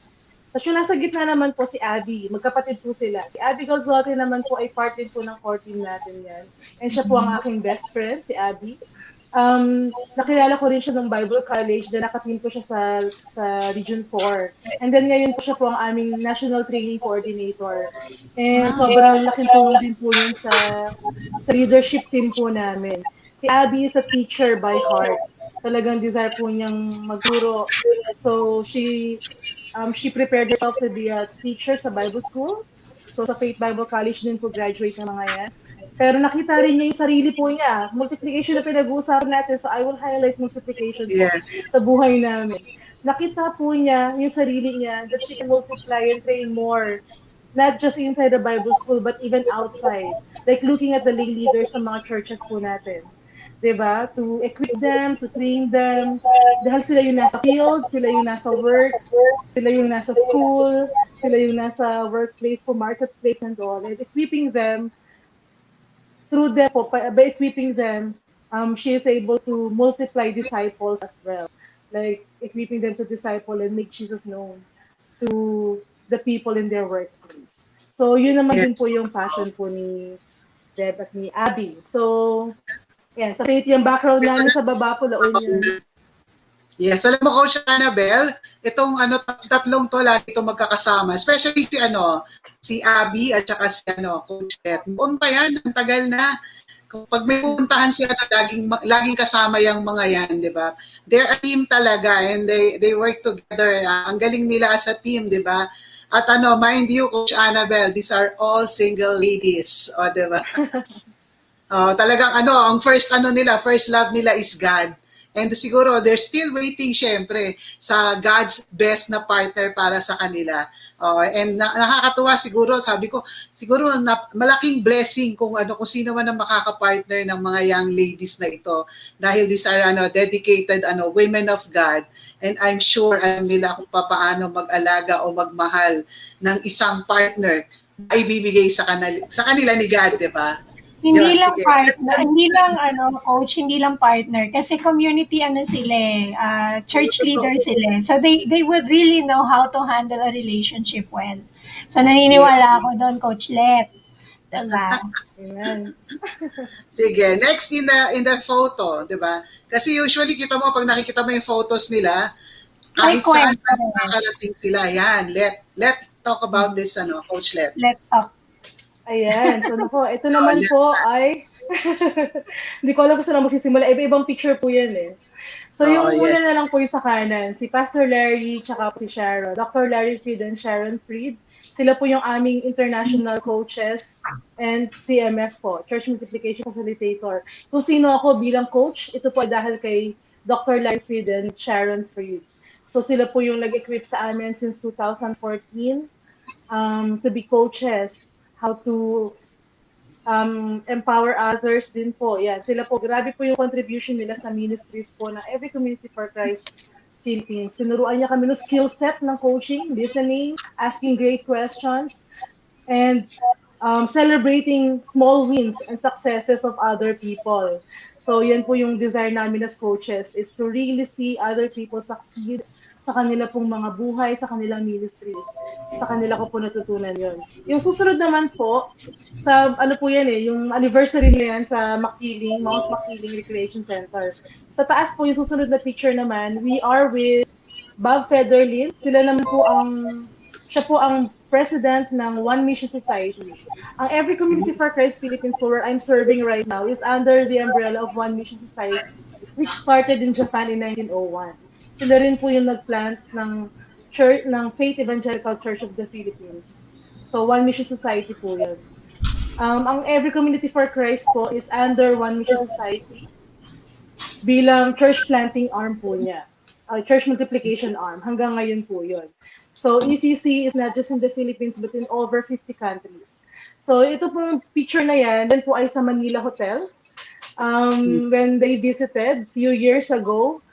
Tapos yung nasa gitna naman po si Abby. Magkapatid po sila. Si Abby Galzote naman po ay part din po ng core team natin yan. And siya po ang aking best friend, si Abby. Nakilala ko rin siya ng Bible College, then nakateam ko siya sa Region 4. And then ngayon po siya po ang aming National Training Coordinator. And sobrang laking tulong din po yun sa leadership team po namin. Si Abby is a teacher by heart. Talagang desire po niyang magturo. So she prepared herself to be a teacher sa Bible school. So sa Faith Bible College din po graduate ng mga yan. Pero nakita rin niya yung sarili po niya. Multiplication na pinag-uusapan natin, so I will highlight multiplication po sa buhay namin. Nakita po niya yung sarili niya that she can multiply and train more. Not just inside the Bible school, but even outside. Like looking at the lay leaders sa mga churches po natin. Diba? To equip them, to train them. Dahil sila yung nasa field, sila yung nasa work, sila yung nasa school, sila yung nasa workplace po, marketplace and all. And equipping them, through them, by equipping them, she is able to multiply disciples as well. Like equipping them to disciple and make Jesus known to the people in their workplace. So yun naman din po yung passion po ni Deb at ni Abby. So, yan, sa faith yung background namin sa baba po, laon yun. Yes, alam mo, Coach Annabel, itong tatlong to lagi itong magkakasama. Especially si Abby at saka si Coach Ted. Noon pa yan, ang tagal na. Pag may pupuntahan siya, laging kasama yung mga yan, di ba? They're a team talaga and they work together. Ang galing nila as a team, di ba? At mind you, Coach Annabel, these are all single ladies. O, di ba? Talagang ang first love nila is God. And siguro they're still waiting syempre sa God's best na partner para sa kanila. And nakakatuwa siguro, sabi ko, siguro malaking blessing kung sino man ang makaka-partner ng mga young ladies na ito, dahil these are dedicated women of God, and I'm sure alam nila kung paano mag-alaga o magmahal ng isang partner na ibibigay sa kanila ni God, di ba? Hindi Yun, lang sige. partner, hindi lang coach, hindi lang partner kasi community sila, church leader sila. So they would really know how to handle a relationship well. So naniniwala ako doon, Coach Let. Diba? Amen. Sige, next in the photo, 'di ba? Kasi usually kita mo pag nakikita mo yung photos nila, May kahit saan kwento. nakakarating sila. Yan, let talk about this Coach Let. Let talk. Ayan. So, ito naman po ay, hindi ko alam kung saan magsisimula. Iba-ibang picture po yan eh. So, yung una Yes. na lang po yung sa kanan, si Pastor Larry, tsaka si Sharon. Dr. Larry Freed and Sharon Freed. Sila po yung aming international coaches and CMF po, Church Multiplication Facilitator. Kung sino ako bilang coach, ito po ay dahil kay Dr. Larry Freed and Sharon Freed. So, sila po yung nag-equip sa amin since 2014 to be coaches, how to empower others din po. Yan, sila po, grabe po yung contribution nila sa ministries po na Every Community for Christ Philippines. Tinuruan niya kami ng skill set ng coaching, listening, asking great questions, and celebrating small wins and successes of other people. So yan po yung desire namin as coaches, is to really see other people succeed sa kanila pong mga buhay, sa kanilang ministries. Sa kanila ko po natutunan yon. Yung susunod naman po, sa po yan yung anniversary nila yan sa Makiling, Mount Makiling Recreation Center. Sa taas po yung susunod na picture naman, we are with Bob Federlin. Siya po ang president ng One Mission Society. Ang Every Community for Christ Philippines po, where I'm serving right now, is under the umbrella of One Mission Society, which started in Japan in 1901. Sila rin po yung nag-plant ng church, ng Faith Evangelical Church of the Philippines. So, One Mission Society po yun. Ang Every Community for Christ po is under One Mission Society bilang church planting arm po niya. Church multiplication arm. Hanggang ngayon po yun. So, ECC is not just in the Philippines but in over 50 countries. So, ito po yung picture na yan. Then po ay sa Manila Hotel. When they visited few years ago,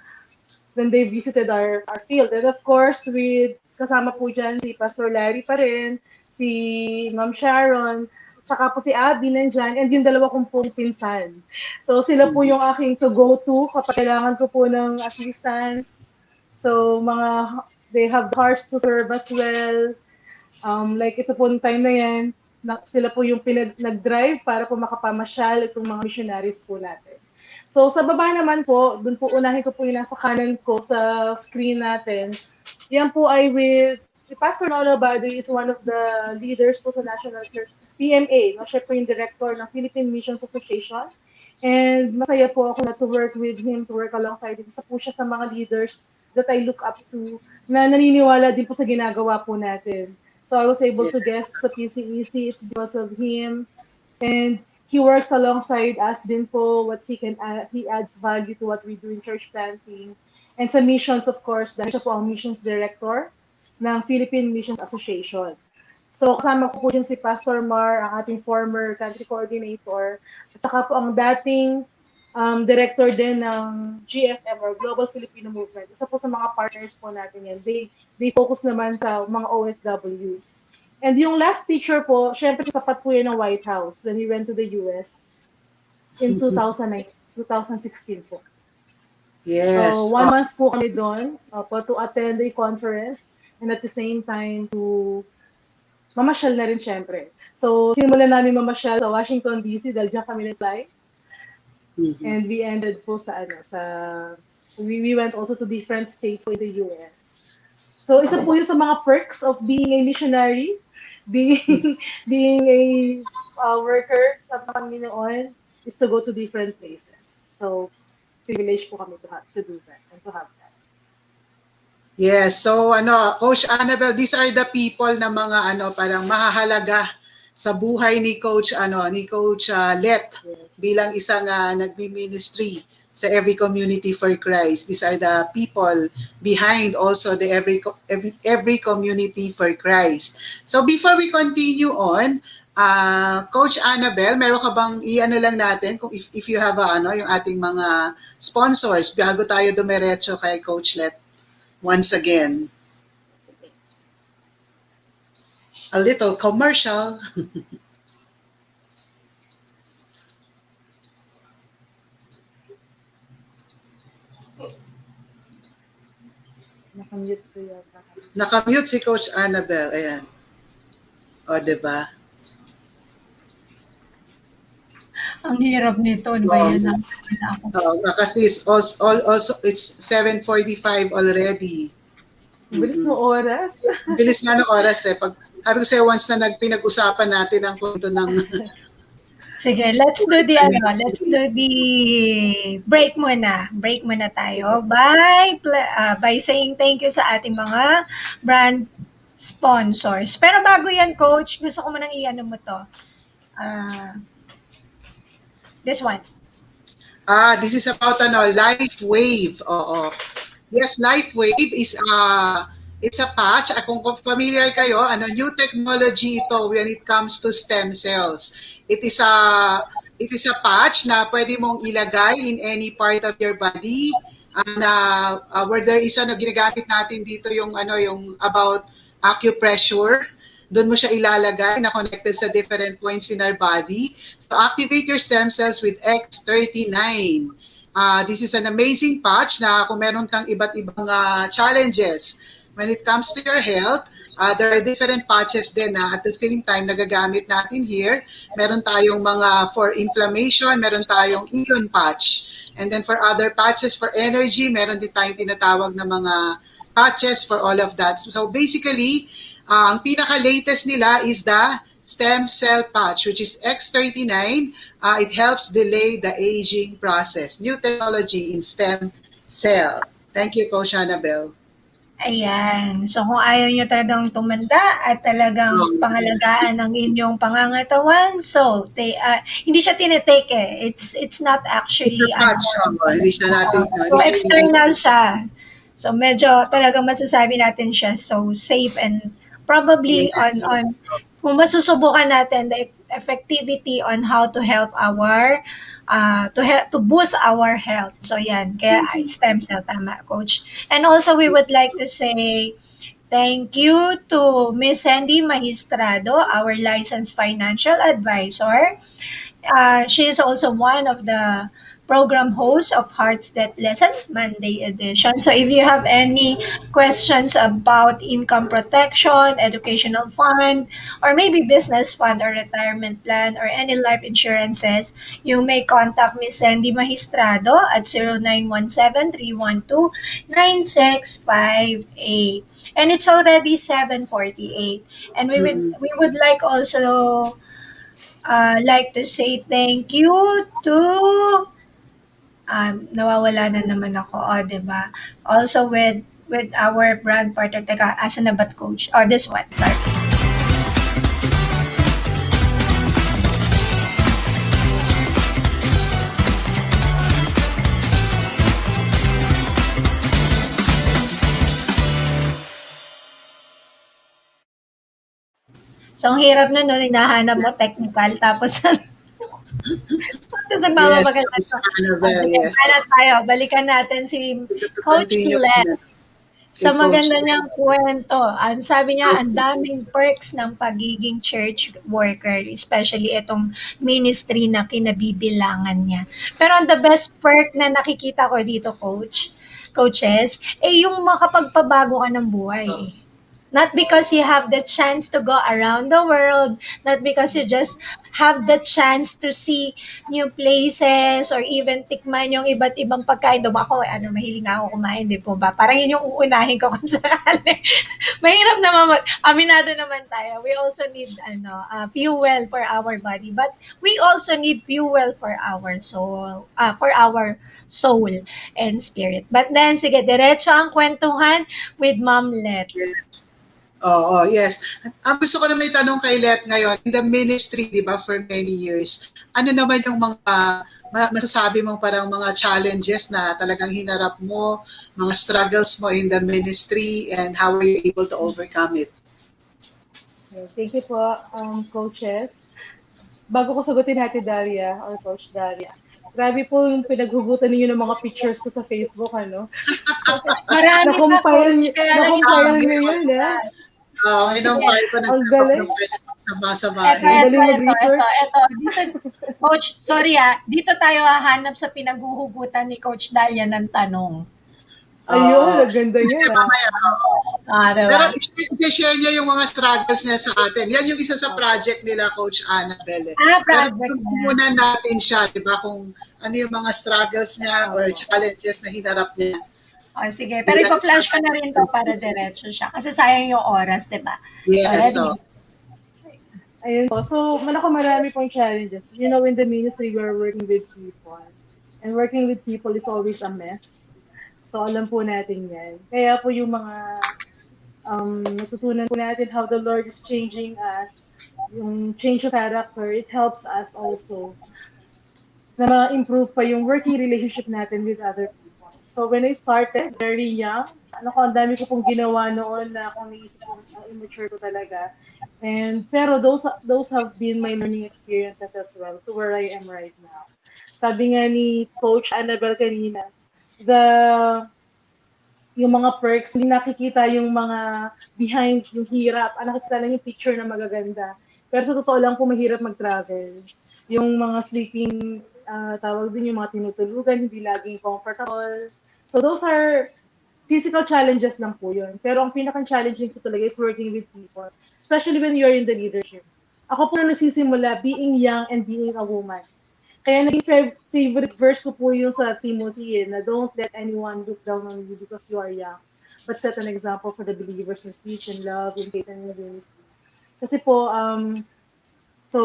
when they visited our field. And of course, kasama po dyan si Pastor Larry pa rin, si Ma'am Sharon, tsaka po si Abby nandyan, and yung dalawa kong pong pinsan. So sila po yung aking to-go-to kapag kailangan ko po ng assistance. So they have the hearts to serve as well. Like ito po yung time na yan, sila po yung nag-drive para po makapamasyal itong mga missionaries po natin. So sa baba naman po, dun po unahin ko po yung nasa kanan ko sa screen natin. Yan po ay with, si Pastor Nolo Baduy is one of the leaders po sa National Church, PMA. No? Siya po yung director ng Philippine Missions Association. And masaya po ako na to work with him, to work alongside him. Isa po siya sa mga leaders that I look up to, na naniniwala din po sa ginagawa po natin. So I was able to guest sa PCEC, it's because of him. And he works alongside us din po, he adds value to what we do in church planting. And sa missions, of course, dahil siya po ang missions director ng Philippine Missions Association. So kasama ko po dyan si Pastor Mar, ang ating former country coordinator, at saka po ang dating director din ng GFM or Global Filipino Movement. Isa po sa mga partners po natin yan. They focus naman sa mga OFWs. And yung last picture po, syempre tapat po yan ng White House when we went to the US in 2016 po. Yes. So 1 month po kami doon to attend a conference and at the same time to mamasyal na rin syempre. So simulan namin mamasyal sa Washington DC dahil dyan kami nag-fly. And we ended po we went also to different states in the US. So isa po yun sa mga perks of being a missionary, being a worker sa Panginoon, is to go to different places. So privilege po kami to do that and to have that. Yes, so Coach Annabel, these are the people na mga parang mahahalaga sa buhay ni Coach Let, Yes. bilang isang nagmi-ministry sa Every Community for Christ. These are the people behind also the Every Community for Christ. So before we continue on, Coach Annabel, meron ka bang i-ano lang natin kung if you have yung ating mga sponsors bago tayo dumiretso kay Coach Let once again. A little commercial. Nakamute ko yata. Nakamute si Coach Annabel. Ayan. O, diba? Ang hirap nito. Ano ba yan? Kasi also, it's 7:45 already. Bilis mo oras. Bilis nga ng oras eh. Sabi ko sa'yo, once na pinag-usapan natin ang kwento ng... Sige, let's do the break muna. Break muna tayo by saying thank you sa ating mga brand sponsors. Pero bago yan, Coach, gusto ko munang i-ano mo to. This one. This is about LifeWave. Oo. Yes, LifeWave is it's a patch. Kung familiar kayo, new technology ito when it comes to stem cells. It is a patch na pwede mong ilagay in any part of your body. And where there is ginagamit natin dito yung about acupressure. Doon mo siya ilalagay na connected sa different points in our body. So activate your stem cells with X39. This is an amazing patch na kung meron kang iba't ibang challenges when it comes to your health, there are different patches din na at the same time nagagamit natin here. Meron tayong mga for inflammation, meron tayong iron patch. And then for other patches for energy, meron din tayong tinatawag na mga patches for all of that. So basically, ang pinaka-latest nila is the stem cell patch, which is X39. It helps delay the aging process. New technology in stem cell. Thank you, Coach Annabel. Ayan. So kung ayaw nyo talagang tumanda at talagang pangalagaan ang inyong pangangatawan, so hindi siya tinitake eh. It's not actually... It's a patch. Hindi siya natin... So external siya. So medyo talagang masasabi natin siya so safe and probably Yes. on kung masusubukan natin the effectivity on how to help our to boost our health. So yan, kaya stem cell tama, Coach. And also we would like to say thank you to Miss Sandy Magistrado, our licensed financial advisor. She is also one of the program hosts of Hearts That Lesson Monday edition. So if you have any questions about income protection, educational fund, or maybe business fund or retirement plan or any life insurances, you may contact Miss Sandy Magistrado at 0917-312-9658. And it's already 7:48. And we would like also like to say thank you to nawawala na naman ako, diba? Also with our brand partner, teka, asa na ba't, Coach? This one, sorry. So, ang hirap na nun, hinahanap mo technical, tapos nagmamagal na ito. Yes. Balikan natin si Coach Let. Sa maganda niyang kwento, ang sabi niya, ang daming perks ng pagiging church worker, especially itong ministry na kinabibilangan niya. Pero ang the best perk na nakikita ko dito, coaches, yung makapagpabago ka ng buhay. Not because you have the chance to go around the world, not because you just have the chance to see new places or even tikman yung iba't ibang pagkain. Doon ako, mahilig nga ako kumain, di po ba? Parang yun yung uunahin ko kung sakali. Mahirap naman, aminado naman tayo. We also need fuel for our body, but we also need fuel for our soul, and spirit. But then, sige, diretso ang kwentuhan with Ma'am Let. Yes. Oo, yes. Ang gusto ko na may tanong kay Let ngayon, in the ministry, di ba, for many years, ano naman yung mga masasabi mong parang mga challenges na talagang hinarap mo, mga struggles mo in the ministry, and how were you able to overcome it? Okay, thank you po, coaches. Bago ko sagutin natin Daria or Coach Daria, grabe po yung pinaghugutan ninyo ng mga pictures ko sa Facebook, ano? Marami pa, Na-compile coach. niyo, Kaya lang na-compile hindi niyo yun, ha? Oo, Sige. inumpay ko na Ang galing. ng pwede Ito, magsama-samahin. Galing mag-research. Dito, coach, sorry dito tayo hahanap sa pinaghuhugutan ni Coach Dalia ng tanong. Ayun, Oo. ang ganda niya. Sige, mamaya, oo. Pero Diba? i-share niya yung mga struggles niya sa atin. Yan yung isa sa project nila, Coach Annabelle. Project Pero niya. muna natin siya, di ba, kung ano yung mga struggles niya or challenges na hinarap niya. Sige. Pero ipa-flash ko na rin to para diretso siya. Kasi sayang yung oras, diba? Yes, So, so. Ayun po. So, marami pong challenges. You know, in the ministry, we're working with people. And working with people is always a mess. So, alam po natin yan. Kaya po yung mga natutunan po natin how the Lord is changing us, yung change of character, it helps us also na ma-improve pa yung working relationship natin with other people. So, when I started, very young, ang dami ko pong ginawa noon na kung naisip ko, immature ko talaga. Pero those have been my learning experiences as well to where I am right now. Sabi nga ni Coach Annabelle kanina, yung mga perks, hindi nakikita yung mga behind, yung hirap. Nakikita lang yung picture na magaganda. Pero sa totoo lang po, mahirap mag-travel. Yung mga sleeping, tawag din yung mga tinutulugan, hindi laging comfortable. So those are physical challenges lang po yun. Pero ang pinaka-challenging po talaga is working with people, especially when you're in the leadership. Ako po na nagsisimula, being young and being a woman. Kaya naging favorite verse ko po yung sa Timothy na don't let anyone look down on you because you are young, but set an example for the believers in speech and love, in faith and in unity. Kasi po, so,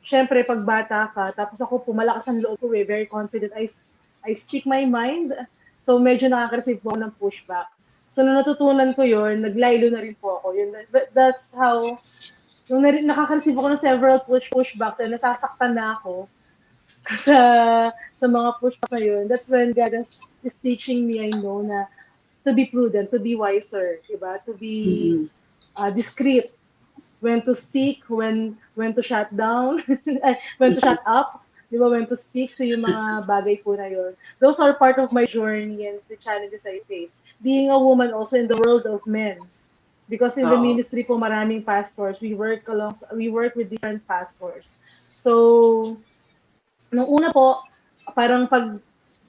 syempre, pag bata ka, tapos ako po, malakas ang loob ko very confident, I speak my mind, so medyo nakaka-receive po ng pushback. So, nung natutunan ko yun, naglaylo na rin po ako. That's how, nung nakaka-receive ako ng several pushbacks, and nasasaktan na ako, sa mga pushbacks na yun, that's when God is teaching me, I know, na to be prudent, to be wiser, diba? To be discreet, when to speak, when to shut down, when to shut up, diba? When to speak, so yung mga bagay po na yun. Those are part of my journey and the challenges I face. Being a woman also in the world of men. Because in the ministry po, maraming pastors. We work with different pastors. So, nung una po, parang pag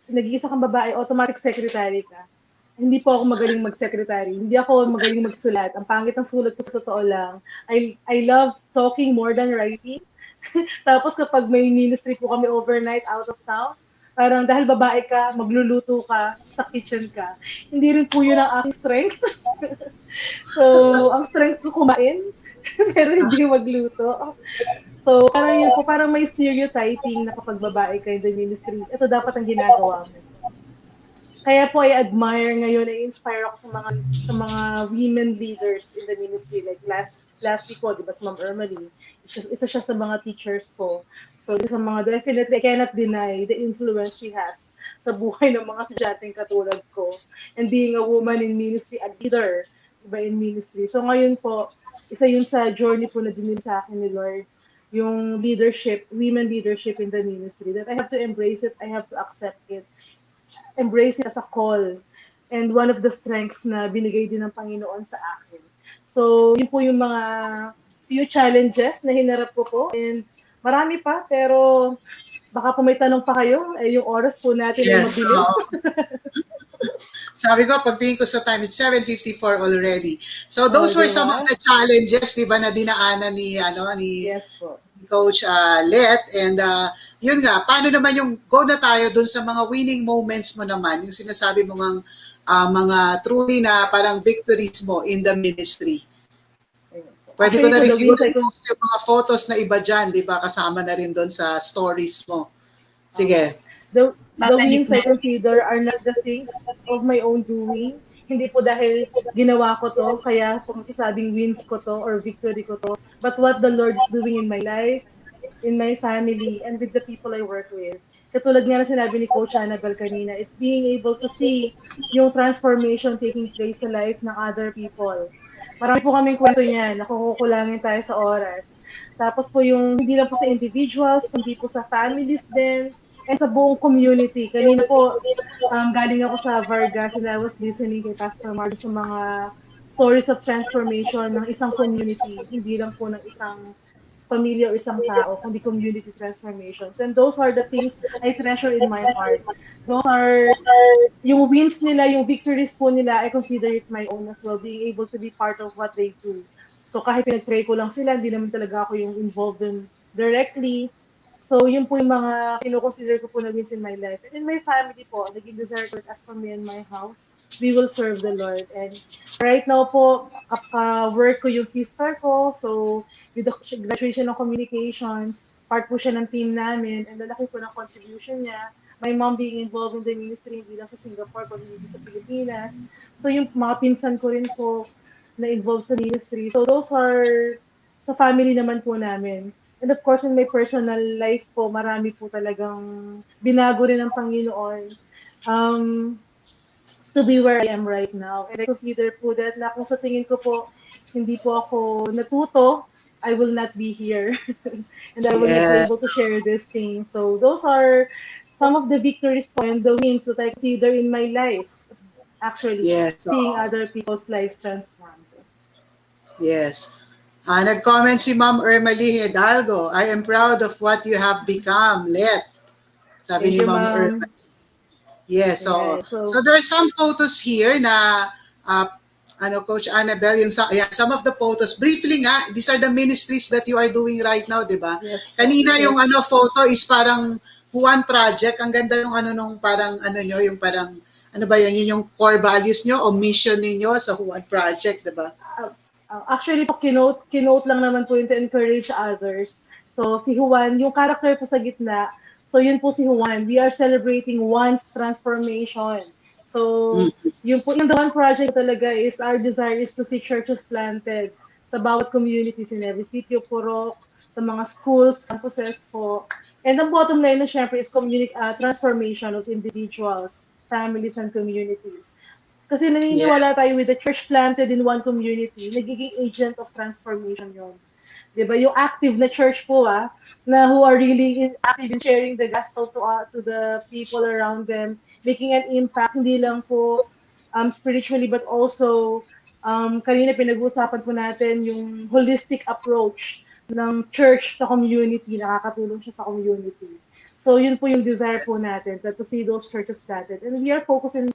nag-iisa kang babae, automatic secretary ka. Hindi po ako magaling mag-secretary. Hindi ako magaling magsulat. Ang pangit ng sulat ko sa totoo lang. I love talking more than writing. Tapos kapag may ministry po kami overnight out of town, parang dahil babae ka, magluluto ka, sa kitchen ka. Hindi rin po yun ang aking strength. So, ang strength ko kumain, pero hindi magluto. So, parang yun po, parang may stereotyping na kapag babae ka in the ministry, ito dapat ang ginagawa mo. Kaya po, I admire ngayon, I-inspire ako sa mga women leaders in the ministry. Like last week po, di ba, si Ma'am Ermelie, isa siya sa mga teachers ko. So, isa sa mga, definitely, I cannot deny the influence she has sa buhay ng mga estudyanteng katulad ko. And being a woman in ministry, a leader, diba, in ministry. So, ngayon po, isa yun sa journey po na dinil sa akin ni Lord, yung leadership, women leadership in the ministry, that I have to embrace it, I have to accept it, embrace it as a call, and one of the strengths na binigay din ng Panginoon sa akin. So, yun po yung mga few challenges na hinarap ko po, and marami pa, pero baka po may tanong pa kayo, yung oras po natin ay mabilis. Sabi ko, pagtingin ko sa time, it's 7:54 already. So those were some of the challenges, di ba, na dinaanan ni Yes po. Coach Let. And yun nga, paano naman yung go na tayo dun sa mga winning moments mo naman, yung sinasabi mo ng mga truly na parang victories mo in the ministry. Pwede ko na rin siguro post yung mga photos na iba dyan, di ba, kasama na rin doon sa stories mo. Sige. The wins I consider are not the things of my own doing. Hindi po dahil ginawa ko to, kaya po masasabing wins ko to or victory ko to, but what the Lord is doing in my life, in my family, and with the people I work with. Katulad nga na sinabi ni Coach Annabel kanina, it's being able to see yung transformation taking place sa life ng other people. Marami po kaming kwento niyan, nakukulangin tayo sa oras. Tapos po yung hindi lang po sa individuals, kundi po sa families din, and sa buong community. Kanina po, galing ako sa Vargas and I was listening kay Pastor Mark sa mga stories of transformation ng isang community, hindi lang po ng isang pamilya o isang tao, kundi community transformations. And those are the things I treasure in my heart. Those are yung wins nila, yung victories po nila, I consider it my own as well, being able to be part of what they do. So kahit pinag-pray ko lang sila, hindi naman talaga ako yung involved in directly. So yun po yung mga kino-consider ko po na wins in my life. And in my family po, naging desire ko as for me in my house, we will serve the Lord. And right now po, work ko yung sister ko. So with the graduation of communications, part po siya ng team namin. And lalaki po ng contribution niya. My mom being involved in the ministry, hindi lang sa Singapore, kundi sa Pilipinas. So yung mga pinsan ko rin po na involved sa ministry. So those are sa family naman po namin. And of course, in my personal life po, marami po talagang binago rin ng Panginoon to be where I am right now. And I consider po that na kung sa tingin ko po, hindi po ako natuto, I will not be here. And I will not be able to share these things. So those are some of the victories po and the wins that I consider in my life. Actually, seeing other people's lives transformed. Yes. Nag-comment si Ma'am Ermalie Hidalgo, I am proud of what you have become, Let. Sabi ni Ma'am Ermalie. Yes, so there are some photos here na Coach Annabel, yung some of the photos, briefly nga, these are the ministries that you are doing right now, di ba? Yes. Kanina yung photo is parang Juan Project, ang ganda yung yung parang, yun yung core values nyo o mission ninyo sa Juan Project, di ba? Actually po, kinote lang naman po yun to encourage others. So si Juan, yung character po sa gitna, so yun po si Juan. We are celebrating Juan's transformation. So yung the One Project talaga is our desire is to see churches planted sa bawat communities in every city o purok, sa mga schools, campuses po. And ang bottom line na syempre is transformation of individuals, families, and communities. Kasi naniniwala tayo with the church planted in one community, nagiging agent of transformation yun. Diba? Yung active na church po na who are really active in sharing the gospel to the people around them, making an impact, hindi lang po spiritually but also kanina pinag-uusapan po natin yung holistic approach ng church sa community, nakakatulong siya sa community. So yun po yung desire po natin, to see those churches planted. And we are focusing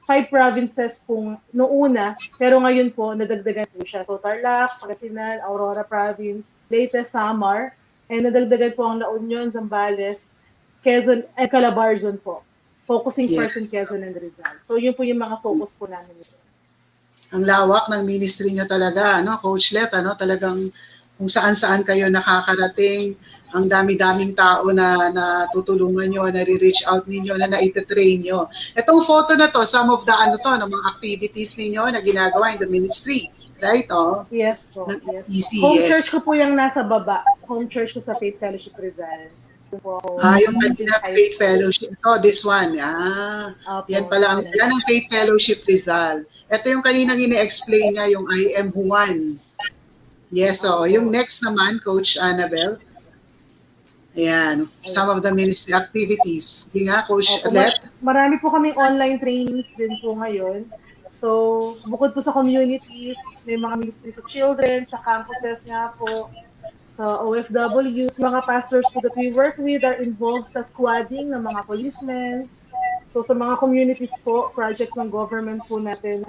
5 provinces po noong una, pero ngayon po, nadagdagan po siya. So, Tarlac, Pangasinan, Aurora Province, Leyte, Samar, and nadagdagan po ang La Union, Zambales, Quezon, and Calabarzon po. Focusing first in Quezon and Rizal. So, yun po yung mga focus po namin. Ang lawak ng ministry nyo talaga, Coach Let, talagang kung saan-saan kayo nakakarating, ang dami-daming tao na tutulungan nyo, na re-reach out ninyo, na naitatrain nyo. Itong photo na to, some of the ng mga activities ninyo na ginagawa in the ministry, right? Yes po, yes. Home church ko po yung nasa baba. Home church ko sa Faith Fellowship Rizal. Yung kanina Faith Fellowship. This one. Yan pala. Yan ang Faith Fellowship Rizal. Ito yung kanina gine-explain niya, yung I am Juan. Yes, so yung next naman, Coach Annabel. Ayan, some of the ministry activities. Hindi nga, Coach Let. Marami po kaming online trainings din po ngayon. So, bukod po sa communities, may mga ministry sa children, sa campuses nga po, sa OFWs, mga pastors po that we work with are involved sa squadding ng mga policemen. So, sa mga communities po, projects ng government po natin,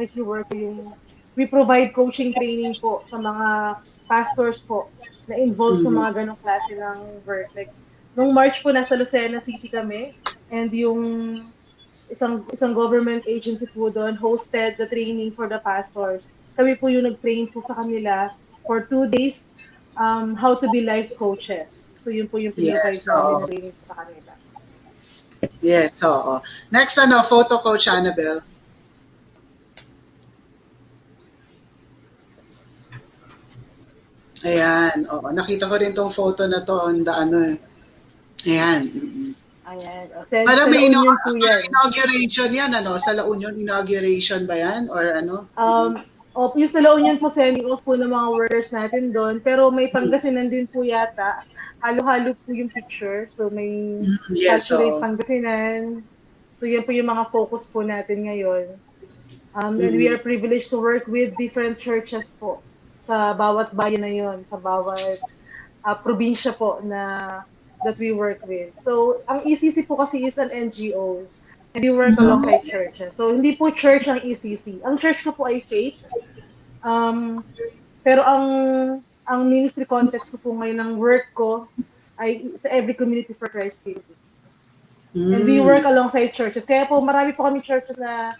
we provide coaching training po sa mga pastors po na involved sa mga ganong klase ng work. Like, nung March po, nasa Lucena City kami, and yung isang government agency po doon hosted the training for the pastors. Kami po yung nag-train po sa kanila for 2 days how to be life coaches. So yun po yung pinrovide namin training po sa kanila. Yes, so next photo, Coach Annabel. Ayan, oo. Nakita ko rin tong photo na to on the ano. Ayan. Ayan. O, Para sa La may Union po yan. inauguration yan, ano? Sa La Union inauguration ba yan? Or ano? Yung sa La Union po, sending off po ng mga workers natin doon. Pero may Pangasinan din po yata. Halo-halo po yung picture. So may Yes, Saturate oo. Pangasinan. So yan po yung mga focus po natin ngayon. And we are privileged to work with different churches po sa bawat bayan na yon, sa bawat probinsya po na that we work with. So, ang ECC po kasi is an NGO and we work alongside churches. So, hindi po church ang ECC. Ang church ko po ay faith. Pero ang ministry context ko po ngayon ng work ko ay sa Every Community for Christ Philippines. And we work alongside churches. Kaya po marami po kami churches na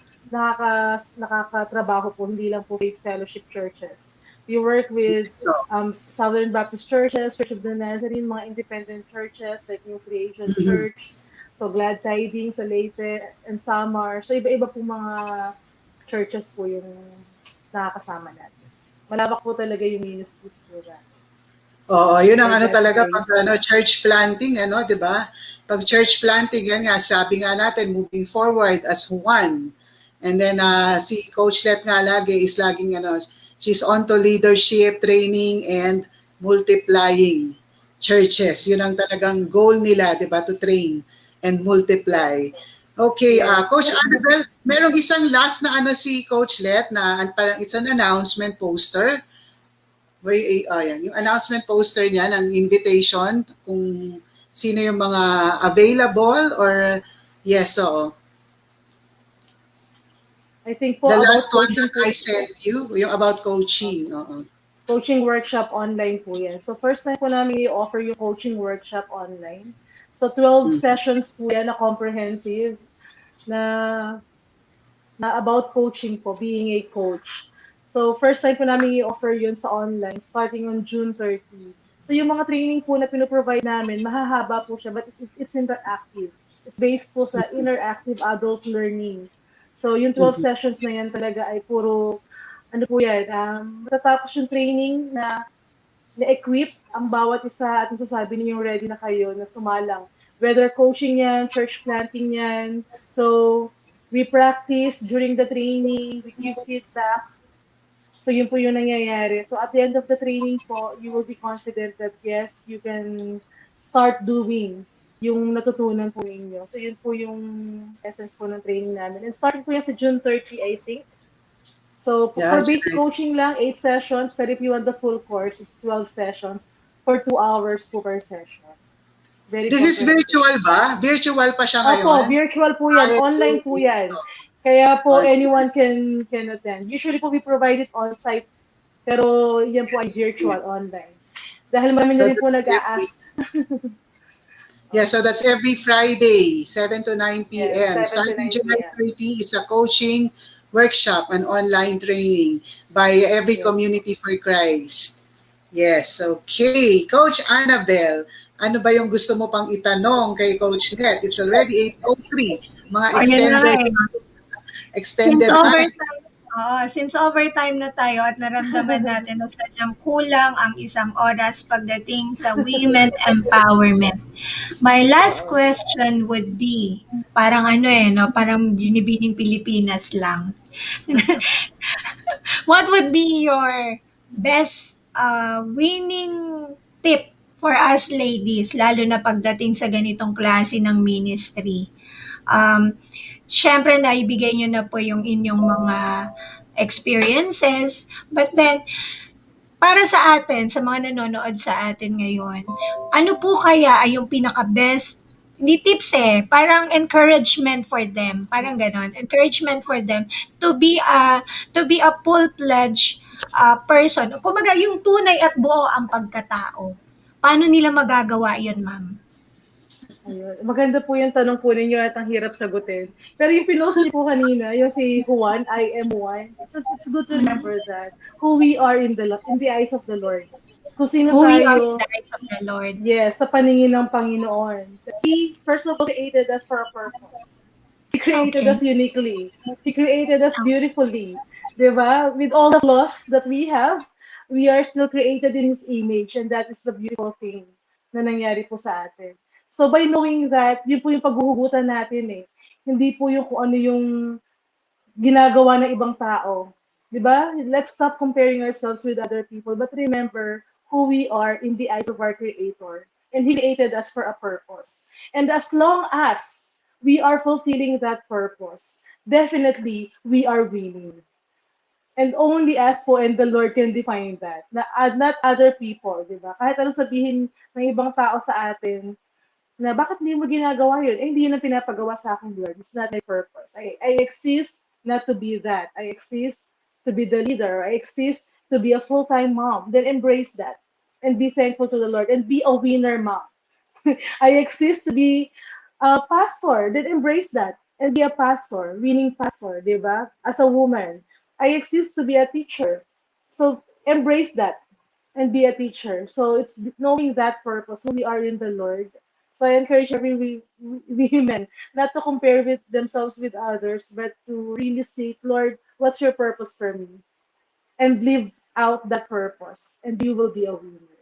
nakakatrabaho po, hindi lang po faith fellowship churches. We work with Southern Baptist churches, Church of the Nazarene, mga independent churches like New Creation Church, so Glad Tidings sa Leyte and Samar. So iba-iba po mga churches po yung nakakasama natin. Malawak po talaga yung ministries po na. Oo, yun ang ano talaga pag church planting, 'di ba? Pag church planting, yan nga, sabi nga natin, moving forward as one. And then si Coach Let nga lagi is laging she's on to leadership, training, and multiplying churches. Yun ang talagang goal nila, 'di ba? To train and multiply. Okay, Coach Annabel, merong isang last na si Coach Let na parang it's an announcement poster. Yan, yung announcement poster niya ng invitation kung sino yung mga available or yes, so I think po the about last one that coaching I sent you, yung about coaching. Coaching workshop online po yan. So first time po namin i-offer yung coaching workshop online. So 12 sessions po yan na comprehensive na about coaching po, being a coach. So first time po namin i-offer yun sa online starting on June 30. So yung mga training po na pinoprovide namin, mahahaba po siya but it's interactive. It's based po sa interactive adult learning. So yung 12 sessions na yan talaga ay puro, ano po yan, matatapos yung training na na-equip ang bawat isa at masasabi ninyong ready na kayo na sumalang. Whether coaching yan, church planting yan. So we practice during the training, we give feedback. So yun po yung nangyayari. So at the end of the training po, you will be confident that yes, you can start doing yung natutunan po ninyo. So yun po yung essence po ng training namin. And starting po yan sa June 30, I think. So for basic coaching lang, 8 sessions. But if you want the full course, it's 12 sessions for 2 hours po per session. This is virtual ba? Virtual pa siya ngayon? Opo, virtual po yan. Online po yan. Kaya po anyone can attend. Usually po we provide it on-site. Pero yan po ay virtual online. Dahil marami na rin po nag-a-ask. Yeah, so that's every Friday, 7 to 9 p.m. Yes, 7 to Starting 9 July p.m. 30, it's a coaching workshop and online training by Every Community for Christ. Yes, okay. Coach Annabel, ano ba yung gusto mo pang itanong kay Coach Net? It's already 8:03. Mga extended time. Since overtime na tayo at naramdaman natin na sadyang kulang ang 1 oras pagdating sa women empowerment. My last question would be, parang parang binibining Pilipinas lang. What would be your best winning tip for us ladies, lalo na pagdating sa ganitong klase ng ministry? Siyempre, naibigay nyo na po yung inyong mga experiences. But then, para sa atin, sa mga nanonood sa atin ngayon, ano po kaya ay yung pinaka-best, hindi tips parang encouragement for them, parang ganon, encouragement for them to be a full-fledged person. Kumbaga, yung tunay at buo ang pagkatao. Paano nila magagawa yun, ma'am? Ayun. Maganda po yung tanong po ninyo at ang hirap sagutin. Pero yung pinost niyo po kanina, yung si Juan, I am one. It's good to remember that. Who we are in the eyes of the Lord. Kung sino Who tayo. we are in the eyes of the Lord. Yes, sa paningin ng Panginoon. He, first of all, created us for a purpose. He created us uniquely. He created us beautifully. Diba? With all the flaws that we have, we are still created in His image, and that is the beautiful thing na nangyari po sa atin. So by knowing that, yun po yung paghuhugutan natin eh. Hindi po yung kung ano yung ginagawa ng ibang tao. 'Di ba? Let's stop comparing ourselves with other people, but remember who we are in the eyes of our Creator. And He created us for a purpose. And as long as we are fulfilling that purpose, definitely we are winning. And only us po and the Lord can define that. Not other people, di ba? Kahit anong sabihin ng ibang tao sa atin, na bakit hindi mo ginagawa yun? Eh, hindi yun ang pinapagawa sa akin, Lord. It's not my purpose. I exist not to be that. I exist to be the leader. I exist to be a full-time mom. Then embrace that and be thankful to the Lord and be a winner mom. I exist to be a pastor. Then embrace that and be a pastor, winning pastor, di ba? As a woman. I exist to be a teacher. So embrace that and be a teacher. So it's knowing that purpose, who we are in the Lord. So I encourage every women not to compare with themselves with others, but to really seek, Lord, what's your purpose for me? And live out that purpose, and you will be a winner.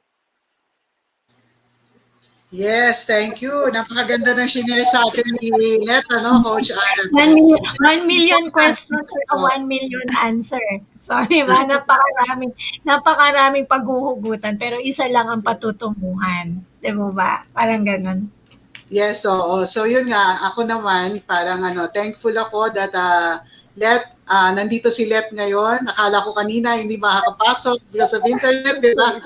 Yes, thank you. Napakaganda ng shinare sa atin ni Let, Coach Annabelle. 1 million questions or 1 million answer. So, di ba? Napakaraming paghuhugutan, pero isa lang ang patutunguhan. Di ba? Parang ganun. Yes, oo. So yun nga, ako naman, parang thankful ako that Let, nandito si Let ngayon. Nakala ko kanina hindi makakapasok because of internet, di ba?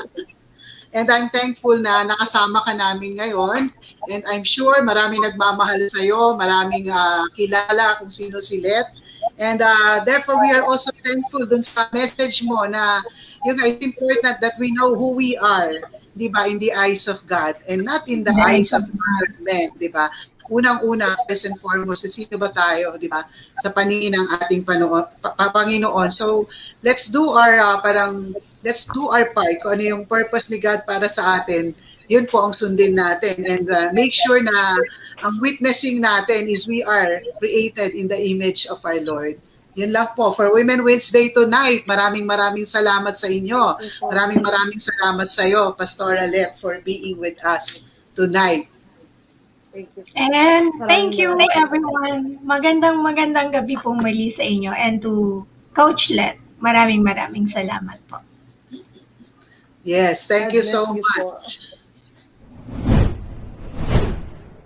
And I'm thankful na nakasama ka namin ngayon. And I'm sure maraming nagmamahal sa'yo, maraming kilala kung sino si Let. And therefore, we are also thankful dun sa message mo na it's important that we know who we are, di ba, in the eyes of God and not in the eyes of men, di ba? Unang-una, first and foremost, sino ba tayo, di ba, sa paningin ng ating Panginoon. So, let's do our part. Kung ano yung purpose ni God para sa atin, yun po ang sundin natin. And make sure na ang witnessing natin is we are created in the image of our Lord. Yun lang po. For Women Wednesday tonight, maraming salamat sa inyo. Maraming salamat sa iyo, Pastora Let, for being with us tonight. Thank you. And thank you everyone. Magandang gabi pong muli sa inyo, and to Coach Let. Maraming salamat po. Yes, thank you so God bless you much. po.